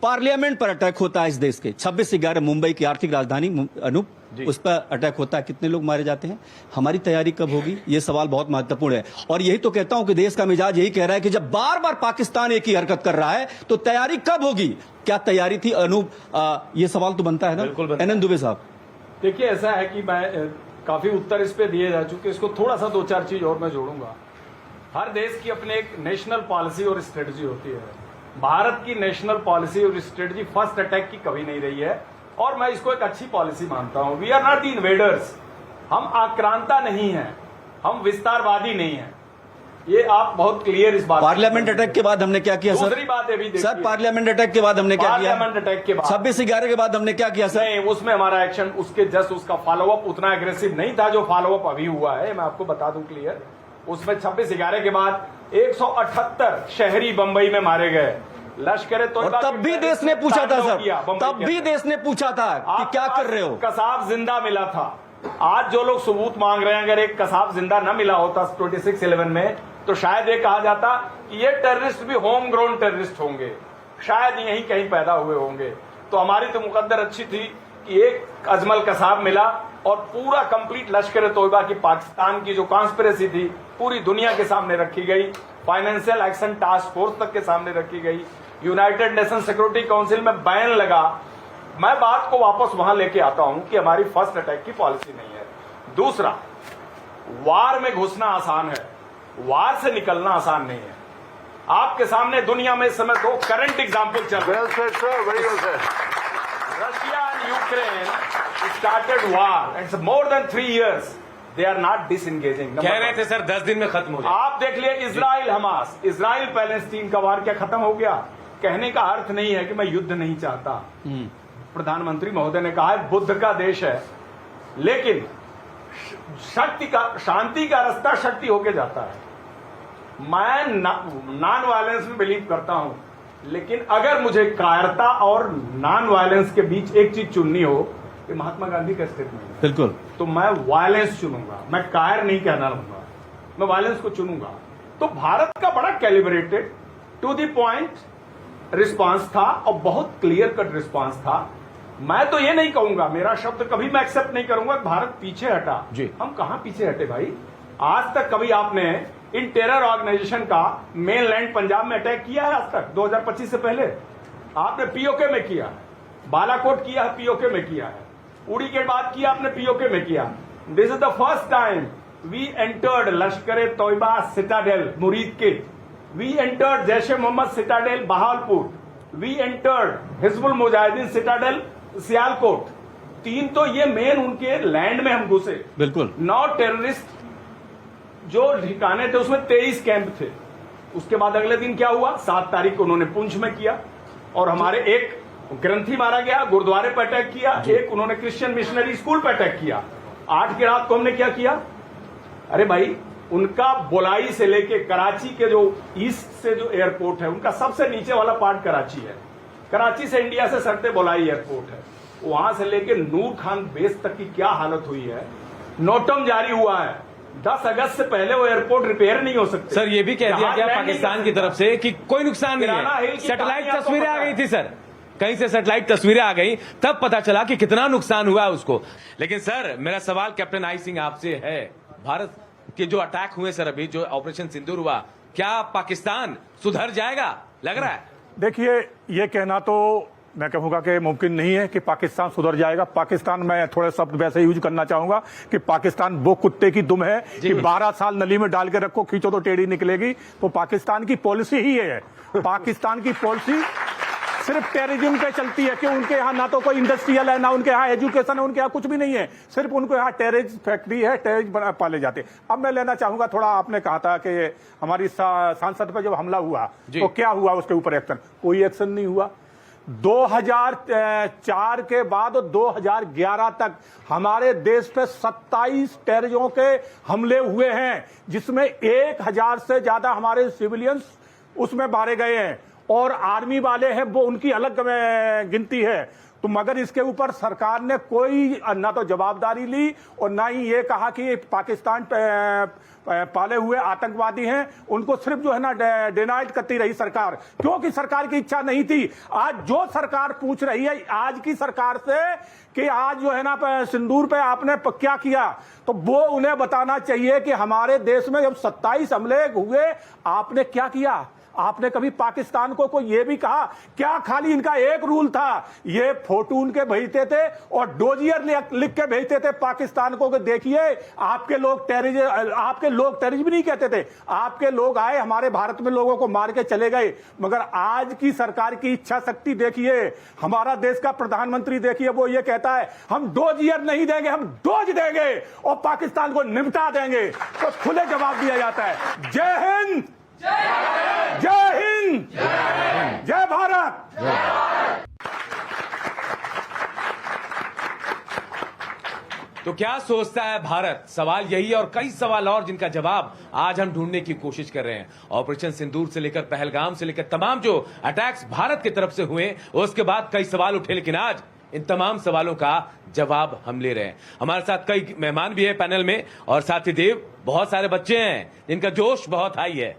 पार्लियामेंट पर अटैक होता है इस देश के 26/11 मुंबई की आर्थिक राजधानी अनूप, उस पर अटैक होता है, कितने लोग मारे जाते हैं? हमारी तैयारी कब होगी? ये सवाल बहुत महत्वपूर्ण है। और यही तो कहता हूं कि देश का मिजाज यही कह रहा है कि जब बार बार पाकिस्तान एक ही हरकत कर रहा है तो तैयारी कब होगी? क्या तैयारी थी अनूप? ये सवाल तो बनता है ना। बिल्कुल। एनएन दुबे साहब, देखिए, ऐसा है कि मैं काफी उत्तर इस पे दिए जा चुके, इसको थोड़ा सा 2-4 चीज और मैं जोड़ूंगा। हर देश की अपनी एक नेशनल पॉलिसी और स्ट्रेटजी होती है। भारत की नेशनल पॉलिसी और स्ट्रेटजी फर्स्ट अटैक की कभी नहीं रही है, और मैं इसको एक अच्छी पॉलिसी मानता हूं। We are not the invaders, हम आक्रांता नहीं है, हम विस्तारवादी नहीं है। ये आप बहुत क्लियर इस बात। पार्लियामेंट अटैक के बाद हमने क्या किया सर? दूसरी बात ये भी देखिए। सर पार्लियामेंट अटैक के बाद हमने क्या किया? पार्लियामेंट अटैक के बाद 26/11 के बाद हमने क्या किया सर? नहीं, उसमें हमारा एक्शन, उसके जस्ट उसका फॉलोअप उतना एग्रेसिव नहीं था जो फॉलोअप अभी हुआ है। मैं आपको बता दूं क्लियर, उसमें 26/11 के बाद 178 शहरी बंबई में मारे गए। लश्कर तोयबा, तब भी देश ने पूछा था सर, तब भी देश ने पूछा था कि क्या कर रहे हो? कसाब जिंदा मिला था। आज जो लोग सबूत मांग रहे हैं, अगर एक कसाब जिंदा न मिला होता 26/11 में, तो शायद ये कहा जाता कि ये टेररिस्ट भी होम ग्रोन टेररिस्ट होंगे, शायद यहीं कहीं पैदा हुए होंगे। तो हमारी तो मुकद्दर अच्छी थी कि एक अजमल कसाब मिला और पूरा कंप्लीट लश्कर तोयबा की पाकिस्तान की जो कॉन्स्पिरेसी थी पूरी दुनिया के सामने रखी गई, फाइनेंशियल एक्शन टास्क फोर्स तक के सामने रखी गई, यूनाइटेड नेशन सिक्योरिटी काउंसिल में बैन लगा। मैं बात को वापस वहां लेके आता हूं कि हमारी फर्स्ट अटैक की पॉलिसी नहीं है। दूसरा, वार में घुसना आसान है, वार से निकलना आसान नहीं है। आपके सामने दुनिया में इस समय 2 करंट एग्जाम्पल चल रहे हैं। Russia and Ukraine started war, it's more than 3 years, they are not disengaging. कह रहे थे सर 10 दिन में खत्म हो जाए। आप देख लिए इजराइल हमास, इजराइल पैलेस्टीन का वार क्या खत्म हो गया? कहने का अर्थ नहीं है कि मैं युद्ध नहीं चाहता। प्रधानमंत्री महोदय ने कहा है बुद्ध का देश है, लेकिन शांति का रास्ता शक्ति होके जाता है। मैं नॉन वायलेंस में बिलीव करता हूं, लेकिन अगर मुझे कायरता और नॉन वायलेंस के बीच एक चीज चुननी हो, कि महात्मा गांधी का स्टेटमेंट, बिल्कुल, तो मैं वायलेंस चुनूंगा। मैं कायर नहीं कहना लूंगा, मैं वायलेंस को चुनूंगा। तो भारत का बड़ा calibrated to the point response था और बहुत क्लियर कट रिस्पांस था। मैं तो ये नहीं कहूंगा, मेरा शब्द कभी मैं एक्सेप्ट नहीं करूंगा भारत पीछे हटा जी। हम कहां पीछे हटे भाई? आज तक कभी आपने इन टेरर ऑर्गेनाइजेशन का मेनलैंड पंजाब में अटैक किया है? आज तक 2025 से पहले आपने पीओके में किया, बालाकोट किया है, पीओके में किया है, उड़ी के बाद किया आपने, पीओके में किया। This is the first time we entered Lashkar Toiba citadel Muridke, we entered Jaish e Mohammed citadel Bahawalpur, we entered Hizbul Mujahideen citadel Sialkot. 3 तो ये मेन उनके लैंड में हम घुसे। बिल्कुल। 9 टेररिस्ट जो ठिकाने थे उसमें 23 कैंप थे। उसके बाद अगले दिन क्या हुआ? 7 तारीख को उन्होंने पुंछ में किया और हमारे एक ग्रंथी मारा गया, गुरुद्वारे पर अटैक किया, एक उन्होंने क्रिश्चियन मिशनरी स्कूल पर अटैक किया। 8 की रात को हमने क्या किया? अरे भाई, उनका बोलाई से लेके कराची के जो ईस्ट से जो एयरपोर्ट है, उनका सबसे नीचे वाला पार्ट कराची है। कराची से इंडिया से सटते बोलाई एयरपोर्ट है, वहां से लेके नूर खान बेस तक की क्या हालत हुई है। नोटम जारी हुआ है, 10 अगस्त से पहले वो एयरपोर्ट रिपेयर नहीं हो सकते। सर ये भी कह दिया गया पाकिस्तान की तरफ से कि कोई नुकसान नहीं है। सैटेलाइट तस्वीरें आ गई थी सर, कहीं से सैटेलाइट तस्वीरें आ गई, तब पता चला कि कितना नुकसान हुआ उसको। लेकिन सर मेरा सवाल कैप्टन आई सिंह आपसे है, भारत के जो अटैक हुए सर, अभी जो ऑपरेशन सिंदूर हुआ, क्या पाकिस्तान सुधर जाएगा लग रहा है? देखिए, ये कहना तो मैं कहूंगा कि मुमकिन नहीं है कि पाकिस्तान सुधर जाएगा। पाकिस्तान, मैं थोड़े शब्द वैसे यूज करना चाहूंगा कि पाकिस्तान वो कुत्ते की दुम है कि 12 साल नली में डाल के रखो, खींचो तो टेढ़ी निकलेगी। तो पाकिस्तान की पॉलिसी ही ये है। पाकिस्तान की पॉलिसी सिर्फ टेररिज्म पे चलती है कि उनके यहाँ ना तो कोई इंडस्ट्रियल है, ना उनके यहाँ एजुकेशन है, उनके यहाँ कुछ भी नहीं है, सिर्फ उनको यहाँ टेररिस्ट फैक्ट्री है, टेररिस्ट पाले जाते। अब मैं लेना चाहूंगा थोड़ा, आपने कहा था कि हमारी सांसद पर जब हमला हुआ तो क्या हुआ उसके ऊपर एक्शन? कोई एक्शन नहीं हुआ। 2004 के बाद 2011 तक हमारे देश पे 27 टेररिस्टों के हमले हुए हैं, जिसमें 1000 से ज्यादा हमारे सिविलियंस उसमें मारे गए हैं और आर्मी वाले हैं वो उनकी अलग गिनती है। तो मगर इसके ऊपर सरकार ने कोई ना तो जवाबदारी ली और ना ही ये कहा कि पाकिस्तान पाले हुए आतंकवादी हैं, उनको सिर्फ जो है ना डिनाइड करती रही सरकार, क्योंकि सरकार की इच्छा नहीं थी। आज जो सरकार पूछ रही है आज की सरकार से कि आज जो है ना सिंदूर पे आपने क्या किया, तो वो उन्हें बताना चाहिए कि हमारे देश में जब 27 हमले हुए आपने क्या किया। आपने कभी पाकिस्तान को कोई ये भी कहा? क्या खाली इनका एक रूल था, ये फोटो उनके भेजते थे और डोजियर लिख के भेजते थे पाकिस्तान को कि देखिए आपके लोग टेररिज्म नहीं कहते थे, आपके लोग आए हमारे भारत में लोगों को मार के चले गए। मगर आज की सरकार की इच्छा शक्ति देखिए, हमारा देश का प्रधानमंत्री देखिए, वो ये कहता है हम डोजियर नहीं देंगे, हम डोज देंगे और पाकिस्तान को निपटा देंगे। तो खुले जवाब दिया जाता है, जय हिंद, जय हिंद, जय भारत। तो क्या सोचता है भारत? सवाल यही है और कई सवाल और जिनका जवाब आज हम ढूंढने की कोशिश कर रहे हैं। ऑपरेशन सिंदूर से लेकर पहलगाम से लेकर तमाम जो अटैक्स भारत की तरफ से हुए, उसके बाद कई सवाल उठे, लेकिन आज इन तमाम सवालों का जवाब हम ले रहे हैं। हमारे साथ कई मेहमान भी है पैनल में और साथी देव, बहुत सारे बच्चे हैं जिनका जोश बहुत हाई है।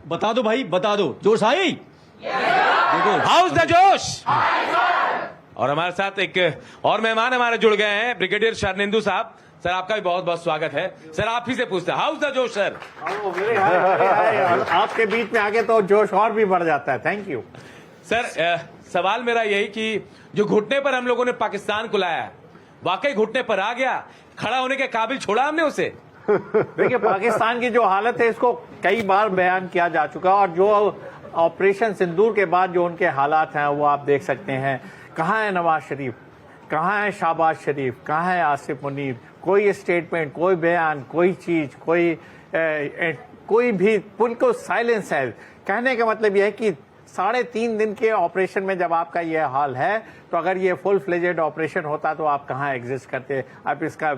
बता दो भाई, बता दो, जोश आई? देखो, हाउस द जोश। और हमारे साथ एक और मेहमान हमारे जुड़ गए हैं, ब्रिगेडियर शरणेंदु साहब। सर आपका भी बहुत बहुत स्वागत है। सर आप ही से पूछते हैं, हाउस द जोश सर? आपके बीच में आके तो जोश और भी बढ़ जाता है। Thank you sir. सवाल मेरा यही कि जो घुटने पर हम लोगों ने पाकिस्तान को लाया, वाकई घुटने पर आ गया? खड़ा होने के काबिल छोड़ा हमने उसे? देखिए, पाकिस्तान की जो हालत है इसको कई बार बयान किया जा चुका, और जो ऑपरेशन सिंदूर के बाद जो उनके हालात हैं वो आप देख सकते हैं। कहाँ है नवाज शरीफ, कहाँ है शहबाज शरीफ, कहाँ है आसिफ मुनीर? कोई स्टेटमेंट, कोई बयान, कोई चीज, कोई भी, बिल्कुल साइलेंस है। कहने का मतलब यह है कि 3.5 दिन के ऑपरेशन में जब आपका यह हाल है, तो अगर ये फुल फ्लेजेड ऑपरेशन होता तो आप कहाँ एग्जिस्ट करते? आप इसका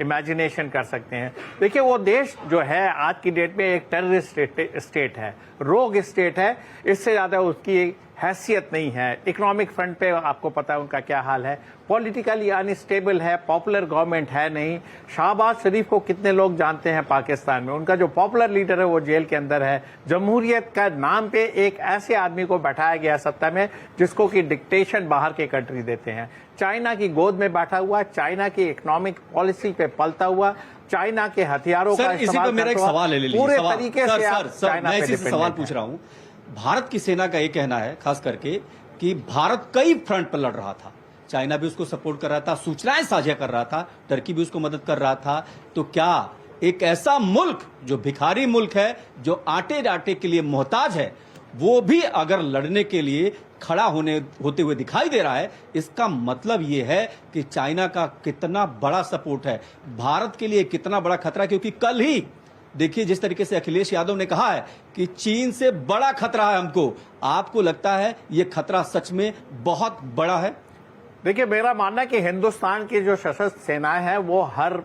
इमेजिनेशन कर सकते हैं। देखिए, वो देश जो है आज की डेट में एक टेररिस्ट स्टेट है, रोग स्टेट है, इससे ज्यादा उसकी हैसियत नहीं है। इकोनॉमिक फ्रंट पे आपको पता है उनका क्या हाल है, पॉलिटिकली अनस्टेबल है, पॉपुलर गवर्नमेंट है नहीं। शहबाज शरीफ को कितने लोग जानते हैं पाकिस्तान में? उनका जो पॉपुलर लीडर है वो जेल के अंदर है। जमहूरियत का नाम पे एक ऐसे आदमी को बैठाया गया सत्ता में जिसको कि डिक्टेशन बाहर के कंट्री देते हैं। चाइना की गोद में बैठा हुआ, चाइना की इकोनॉमिक पॉलिसी पे पलता हुआ, चाइना के हथियारों का इसी पे मेरा एक सवाल है, पूरे तरीके से मैं इसी से सवाल पूछ रहा हूं। भारत की सेना का ये कहना है खास करके कि भारत कई फ्रंट पर लड़ रहा था, चाइना भी उसको सपोर्ट कर रहा था, सूचनाएं साझा कर रहा था, टर्की भी उसको मदद कर रहा था। तो क्या एक ऐसा मुल्क जो भिखारी मुल्क है, जो आटे डाटे के लिए मोहताज है, वो भी अगर लड़ने के लिए खड़ा होते हुए दिखाई दे रहा है, इसका मतलब ये है कि चाइना का कितना बड़ा सपोर्ट है, भारत के लिए कितना बड़ा खतरा। क्योंकि कल ही देखिए जिस तरीके से अखिलेश यादव ने कहा है कि चीन से बड़ा खतरा है हमको, आपको लगता है ये खतरा सच में बहुत बड़ा है? देखिए, मेरा मानना है कि हिंदुस्तान की जो सशस्त्र सेनाएं हैं वो हर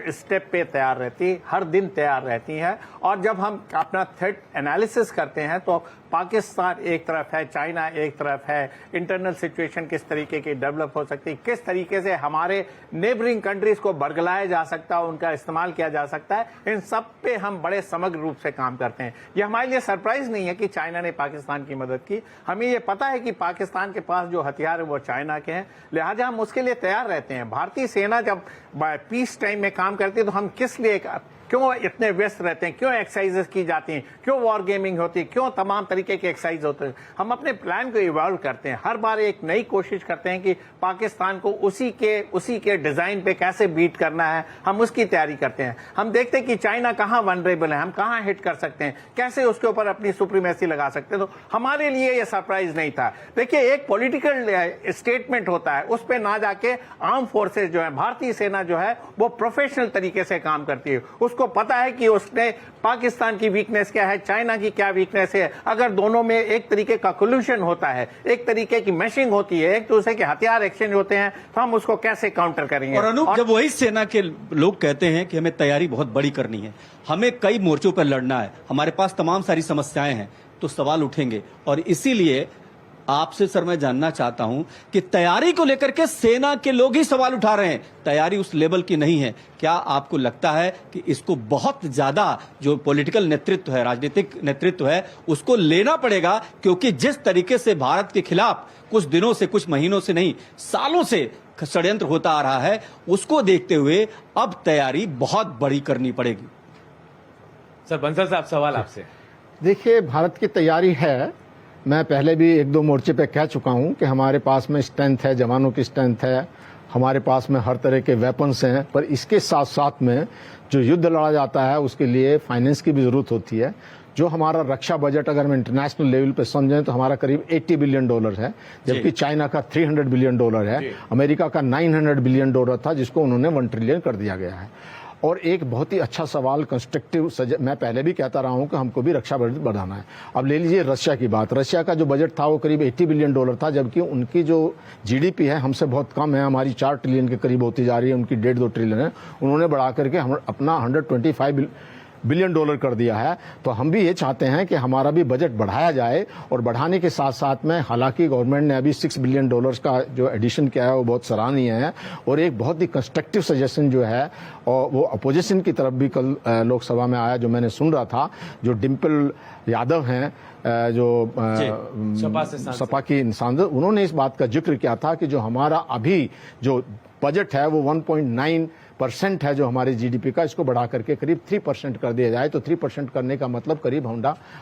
स्टेप पे तैयार रहती, हर दिन तैयार रहती हैं। और जब हम अपना थ्रेट एनालिसिस करते हैं तो पाकिस्तान एक तरफ है, चाइना एक तरफ है, इंटरनल सिचुएशन किस तरीके की डेवलप हो सकती है, किस तरीके से हमारे नेबरिंग कंट्रीज को बरगलाया जा सकता है, उनका इस्तेमाल किया जा सकता है, इन सब पे हम बड़े समग्र रूप से काम करते हैं। ये हमारे लिए सरप्राइज नहीं है कि चाइना ने पाकिस्तान की मदद की। हमें ये पता है कि पाकिस्तान के पास जो हथियार है वो चाइना के हैं, लिहाजा हम उसके लिए तैयार रहते हैं। भारतीय सेना जब पीस टाइम में काम करती है तो हम किस लिए, क्यों इतने व्यस्त रहते हैं, क्यों एक्सरसाइजेस की जाती हैं, क्यों वॉर गेमिंग होती है, क्यों तमाम तरीके के एक्सरसाइज होते हैं? हम अपने प्लान को इवॉल्व करते हैं, हर बार एक नई कोशिश करते हैं कि पाकिस्तान को उसी के डिजाइन पे कैसे बीट करना है, हम उसकी तैयारी करते हैं। हम देखते हैं कि चाइना कहाँ वनरेबल है, हम कहाँ हिट कर सकते हैं, कैसे उसके ऊपर अपनी सुप्रीमेसी लगा सकते हैं। तो हमारे लिए ये सरप्राइज नहीं था। देखिए, एक पॉलिटिकल स्टेटमेंट होता है, उस पर ना जाके आर्म फोर्सेज जो है, भारतीय सेना जो है वो प्रोफेशनल तरीके से काम करती है। उसको पता है कि उसने पाकिस्तान की वीकनेस क्या है, चाइना की क्या वीकनेस है। अगर दोनों में एक तरीके का कोल्यूशन होता है, एक तरीके की मैशिंग होती है, एक दूसरे के हथियार एक्सचेंज होते हैं, तो हम उसको कैसे काउंटर करेंगे? और अनूप, जब वही सेना के लोग कहते हैं कि हमें तैयारी बहुत बड़ी करनी है, हमें कई मोर्चों पर लड़ना है, हमारे पास तमाम सारी समस्याएं हैं, तो सवाल उठेंगे। और इसीलिए आपसे सर मैं जानना चाहता हूं कि तैयारी को लेकर के सेना के लोग ही सवाल उठा रहे हैं, तैयारी उस लेवल की नहीं है। क्या आपको लगता है कि इसको बहुत ज्यादा जो पॉलिटिकल नेतृत्व है, राजनीतिक नेतृत्व है, उसको लेना पड़ेगा? क्योंकि जिस तरीके से भारत के खिलाफ कुछ दिनों से, कुछ महीनों से नहीं, सालों से षड्यंत्र होता आ रहा है, उसको देखते हुए अब तैयारी बहुत बड़ी करनी पड़ेगी। सर बंसल साहब, सवाल आपसे। देखिए, भारत की तैयारी है। मैं पहले भी एक दो मोर्चे पे कह चुका हूं कि हमारे पास में स्ट्रेंथ है, जवानों की स्ट्रेंथ है, हमारे पास में हर तरह के वेपन्स हैं, पर इसके साथ साथ में जो युद्ध लड़ा जाता है उसके लिए फाइनेंस की भी जरूरत होती है। जो हमारा रक्षा बजट अगर हम इंटरनेशनल लेवल पे समझें तो हमारा करीब $80 बिलियन है, जबकि चाइना का $300 बिलियन है, अमेरिका का $900 बिलियन था, जिसको उन्होंने $1 ट्रिलियन कर दिया गया है। और एक बहुत ही अच्छा सवाल कंस्ट्रक्टिव मैं पहले भी कहता रहा हूं कि हमको भी रक्षा बजट बढ़ाना है। अब ले लीजिए रशिया की बात। रशिया का जो बजट था वो करीब $80 बिलियन था, जबकि उनकी जो जीडीपी है हमसे बहुत कम है, हमारी 4 ट्रिलियन के करीब होती जा रही है, उनकी 1.5-2 ट्रिलियन है। उन्होंने बढ़ा करके हम अपना $125 बिलियन कर दिया है। तो हम भी ये चाहते हैं कि हमारा भी बजट बढ़ाया जाए, और बढ़ाने के साथ साथ में हालांकि गवर्नमेंट ने अभी $6 बिलियन का जो एडिशन किया है वो बहुत सराहनीय है। और एक बहुत ही कंस्ट्रक्टिव सजेशन जो है और वो अपोजिशन की तरफ भी कल लोकसभा में आया, जो मैंने सुन रहा था, जो डिम्पल यादव हैं जो सपा की इंसान, उन्होंने इस बात का जिक्र किया था कि जो हमारा अभी जो बजट है वो 1.9% है जो हमारे जीडीपी का, इसको बढ़ा करके करीब 3% कर दिया जाए। तो 3% करने का मतलब करीब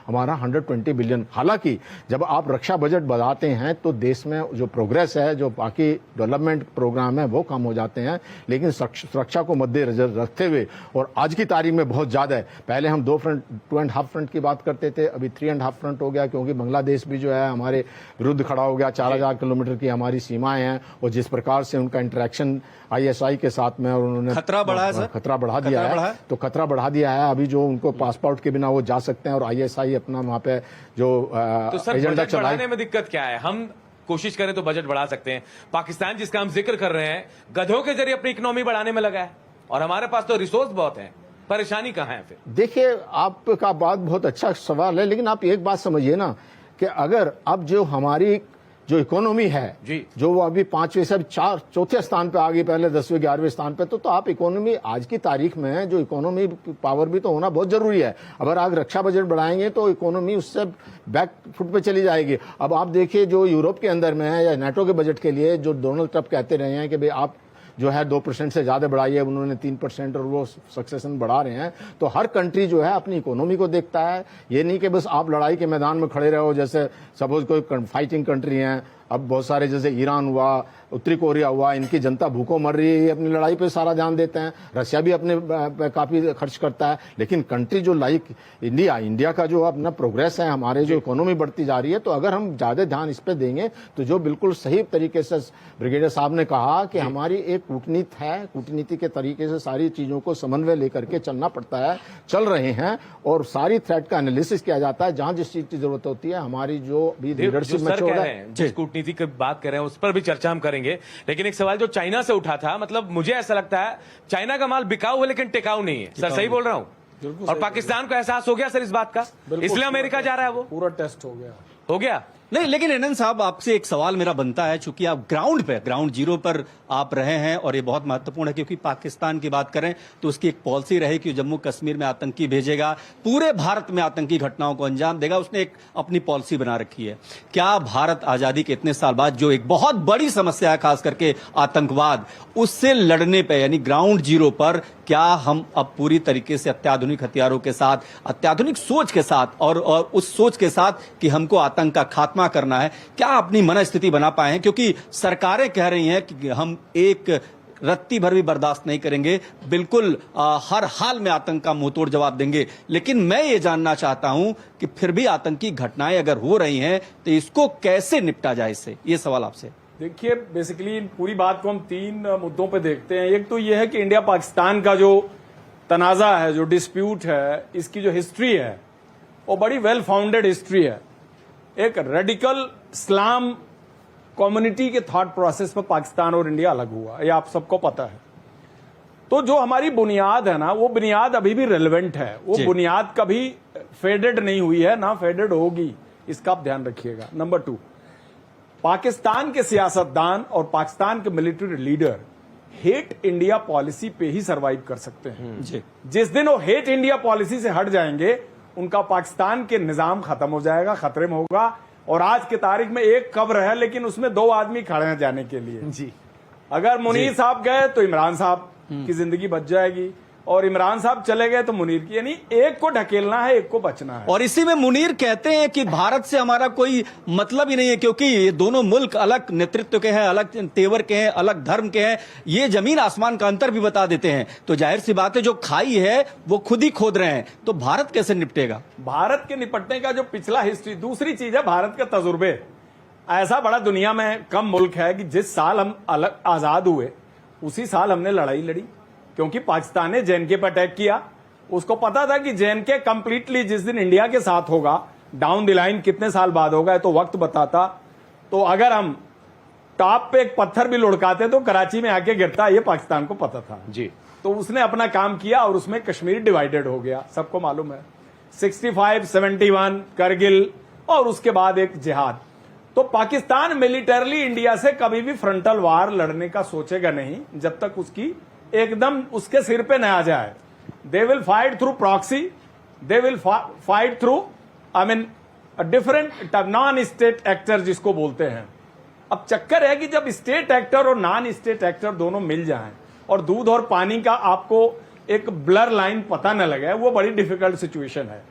हमारा 120 बिलियन। हालांकि जब आप रक्षा बजट बढ़ाते हैं तो देश में जो प्रोग्रेस है, जो बाकी डेवलपमेंट प्रोग्राम है वो कम हो जाते हैं, लेकिन सुरक्षा को मद्देनजर रखते हुए, और आज की तारीख में बहुत ज्यादा है, पहले हम 2.5 फ्रंट की बात करते थे, अभी 3.5 फ्रंट हो गया, क्योंकि बांग्लादेश भी जो है हमारे विरुद्ध खड़ा हो गया। 4000 किलोमीटर की हमारी सीमाएं हैं, और जिस प्रकार से उनका इंटरेक्शन ISI के साथ में, और उन्होंने खतरा बढ़ा है सर, खतरा बढ़ा दिया है। तो खतरा बढ़ा दिया है, अभी जो उनको पासपोर्ट के बिना वो जा सकते हैं, और ISI अपना वहां पे जो तो सर एजेंडा बजट बढ़ाने में दिक्कत क्या है? हम कोशिश करें तो बजट बढ़ा सकते हैं। पाकिस्तान जिसका हम जिक्र कर रहे हैं, गधों के जरिए अपनी इकोनॉमी बढ़ाने में लगा है, और हमारे पास तो रिसोर्स बहुत है। परेशानी कहां है फिर? देखिए, आपका बात बहुत अच्छा सवाल है, लेकिन आप एक बात समझिए ना कि अगर अब जो हमारी जो इकोनॉमी है जी, जो वो अभी 5वें से 4थे स्थान पे आ गई, पहले 10वें 11वें स्थान पे, तो आप इकोनॉमी आज की तारीख में जो इकोनॉमी पावर भी तो होना बहुत जरूरी है। अगर आप रक्षा बजट बढ़ाएंगे तो इकोनॉमी उससे बैक फुट पे चली जाएगी। अब आप देखिए जो यूरोप के अंदर में है, या नेटो के बजट के लिए जो डोनाल्ड ट्रंप कहते रहे हैं कि भाई आप जो है 2% से ज्यादा बढ़ाई है, उन्होंने 3% और वो सक्सेशन बढ़ा रहे हैं। तो हर कंट्री जो है अपनी इकोनॉमी को देखता है, ये नहीं कि बस आप लड़ाई के मैदान में खड़े रहो। जैसे सपोज कोई फाइटिंग कंट्री है, अब बहुत सारे जैसे ईरान हुआ, उत्तरी कोरिया हुआ, इनकी जनता भूखों मर रही है, अपनी लड़ाई पे सारा ध्यान देते हैं। रशिया भी अपने काफी खर्च करता है, लेकिन कंट्री जो लाइक इंडिया का जो अपना प्रोग्रेस है, हमारे जो इकोनॉमी बढ़ती जा रही है, तो अगर हम ज्यादा ध्यान इस पे देंगे तो जो बिल्कुल सही तरीके से ब्रिगेडियर साहब ने कहा कि हमारी एक कूटनीति है, कूटनीति के तरीके से सारी चीजों को समन्वय लेकर के चलना पड़ता है, चल रहे हैं, और सारी थ्रेट का एनालिसिस किया जाता है। जहां जिस चीज की जरूरत होती है, हमारी जो भी लीडरशिप में जिस कूटनीति की बात कर रहे हैं उस पर भी चर्चा हम करेंगे। लेकिन एक सवाल जो चाइना से उठा था, मतलब मुझे ऐसा लगता है चाइना का माल बिकाऊ है लेकिन टिकाऊ नहीं है। सर सही बोल रहा हूं? और पाकिस्तान को एहसास हो गया सर इस बात का, इसलिए अमेरिका जा रहा है। वो पूरा टेस्ट हो गया। नहीं, लेकिन एनएन साहब आपसे एक सवाल मेरा बनता है, चूंकि आप ग्राउंड जीरो पर आप रहे हैं, और ये बहुत महत्वपूर्ण है, क्योंकि पाकिस्तान की बात करें तो उसकी एक पॉलिसी रही कि जम्मू कश्मीर में आतंकी भेजेगा, पूरे भारत में आतंकी घटनाओं को अंजाम देगा, उसने एक अपनी पॉलिसी बना रखी है। क्या भारत आजादी के इतने साल बाद जो एक बहुत बड़ी समस्या है, खास करके आतंकवाद, उससे लड़ने पर, यानी ग्राउंड जीरो पर, क्या हम अब पूरी तरीके से अत्याधुनिक हथियारों के साथ, अत्याधुनिक सोच के साथ, और उस सोच के साथ कि हमको आतंक का खात्मा करना है, क्या अपनी मनस्थिति बना पाए हैं? क्योंकि सरकारें कह रही हैं कि हम एक रत्ती भर भी बर्दाश्त नहीं करेंगे, बिल्कुल हर हाल में आतंक का मुंहतोड़ जवाब देंगे। लेकिन मैं ये जानना चाहता हूं कि फिर भी आतंकी घटनाएं अगर हो रही हैं तो इसको कैसे निपटा जाए, इससे ये सवाल आपसे। देखिए, बेसिकली पूरी बात को हम 3 मुद्दों पे देखते हैं। एक तो यह है कि इंडिया पाकिस्तान का जो तनाजा है, जो डिस्प्यूट है, इसकी जो हिस्ट्री है वो बड़ी वेल फाउंडेड हिस्ट्री है। एक रेडिकल इस्लाम कम्युनिटी के थॉट प्रोसेस पर पाकिस्तान और इंडिया अलग हुआ, ये आप सबको पता है। तो जो हमारी बुनियाद है ना, वो बुनियाद अभी भी रेलेवेंट है, वो बुनियाद कभी फेडेड नहीं हुई है, ना फेडेड होगी, इसका आप ध्यान रखिएगा। नंबर 2, पाकिस्तान के सियासतदान और पाकिस्तान के military leader hate India policy पे ही सरवाइव कर सकते हैं। जिस दिन वो हेट इंडिया पॉलिसी से हट जाएंगे, उनका पाकिस्तान के निजाम खत्म हो जाएगा, खतरे में होगा। और आज की तारीख में एक कब्र है, लेकिन उसमें 2 आदमी खड़े हैं जाने के लिए। अगर मुनीर साहब गए तो इमरान साहब की जिंदगी बच जाएगी, और इमरान साहब चले गए तो मुनीर की, यानी एक को ढकेलना है, एक को बचना है। और इसी में मुनीर कहते हैं कि भारत से हमारा कोई मतलब ही नहीं है, क्योंकि ये दोनों मुल्क अलग नेतृत्व के हैं, अलग तेवर के हैं, अलग धर्म के हैं। ये जमीन आसमान का अंतर भी बता देते हैं। तो जाहिर सी बात है, जो खाई है वो खुद ही खोद रहे हैं, तो भारत कैसे निपटेगा? भारत के निपटने का जो पिछला हिस्ट्री, दूसरी चीज है भारत के तजुर्बे। ऐसा बड़ा दुनिया में कम मुल्क है कि जिस साल हम अलग आजाद हुए उसी साल हमने लड़ाई लड़ी, क्योंकि पाकिस्तान ने जेएनके पर अटैक किया। उसको पता था कि जेएनके कंप्लीटली जिस दिन इंडिया के साथ होगा, डाउन द लाइन कितने साल बाद होगा तो वक्त बताता। तो अगर हम टॉप पे एक पत्थर भी लुढ़काते तो कराची में आके गिरता, ये पाकिस्तान को पता था जी। तो उसने अपना काम किया और उसमें कश्मीर डिवाइडेड हो गया, सबको मालूम है। 65, 71 करगिल और उसके बाद एक जिहाद। तो पाकिस्तान मिलिटरली इंडिया से कभी भी फ्रंटल वार लड़ने का सोचेगा नहीं जब तक उसकी एकदम उसके सिर पे न आ जाए। They will fight through proxy, they will fight through different non state actor जिसको बोलते हैं। अब चक्कर है कि जब स्टेट एक्टर और नॉन स्टेट एक्टर दोनों मिल जाएं और दूध और पानी का आपको एक ब्लर लाइन पता न लगे, वो बड़ी डिफिकल्ट सिचुएशन है।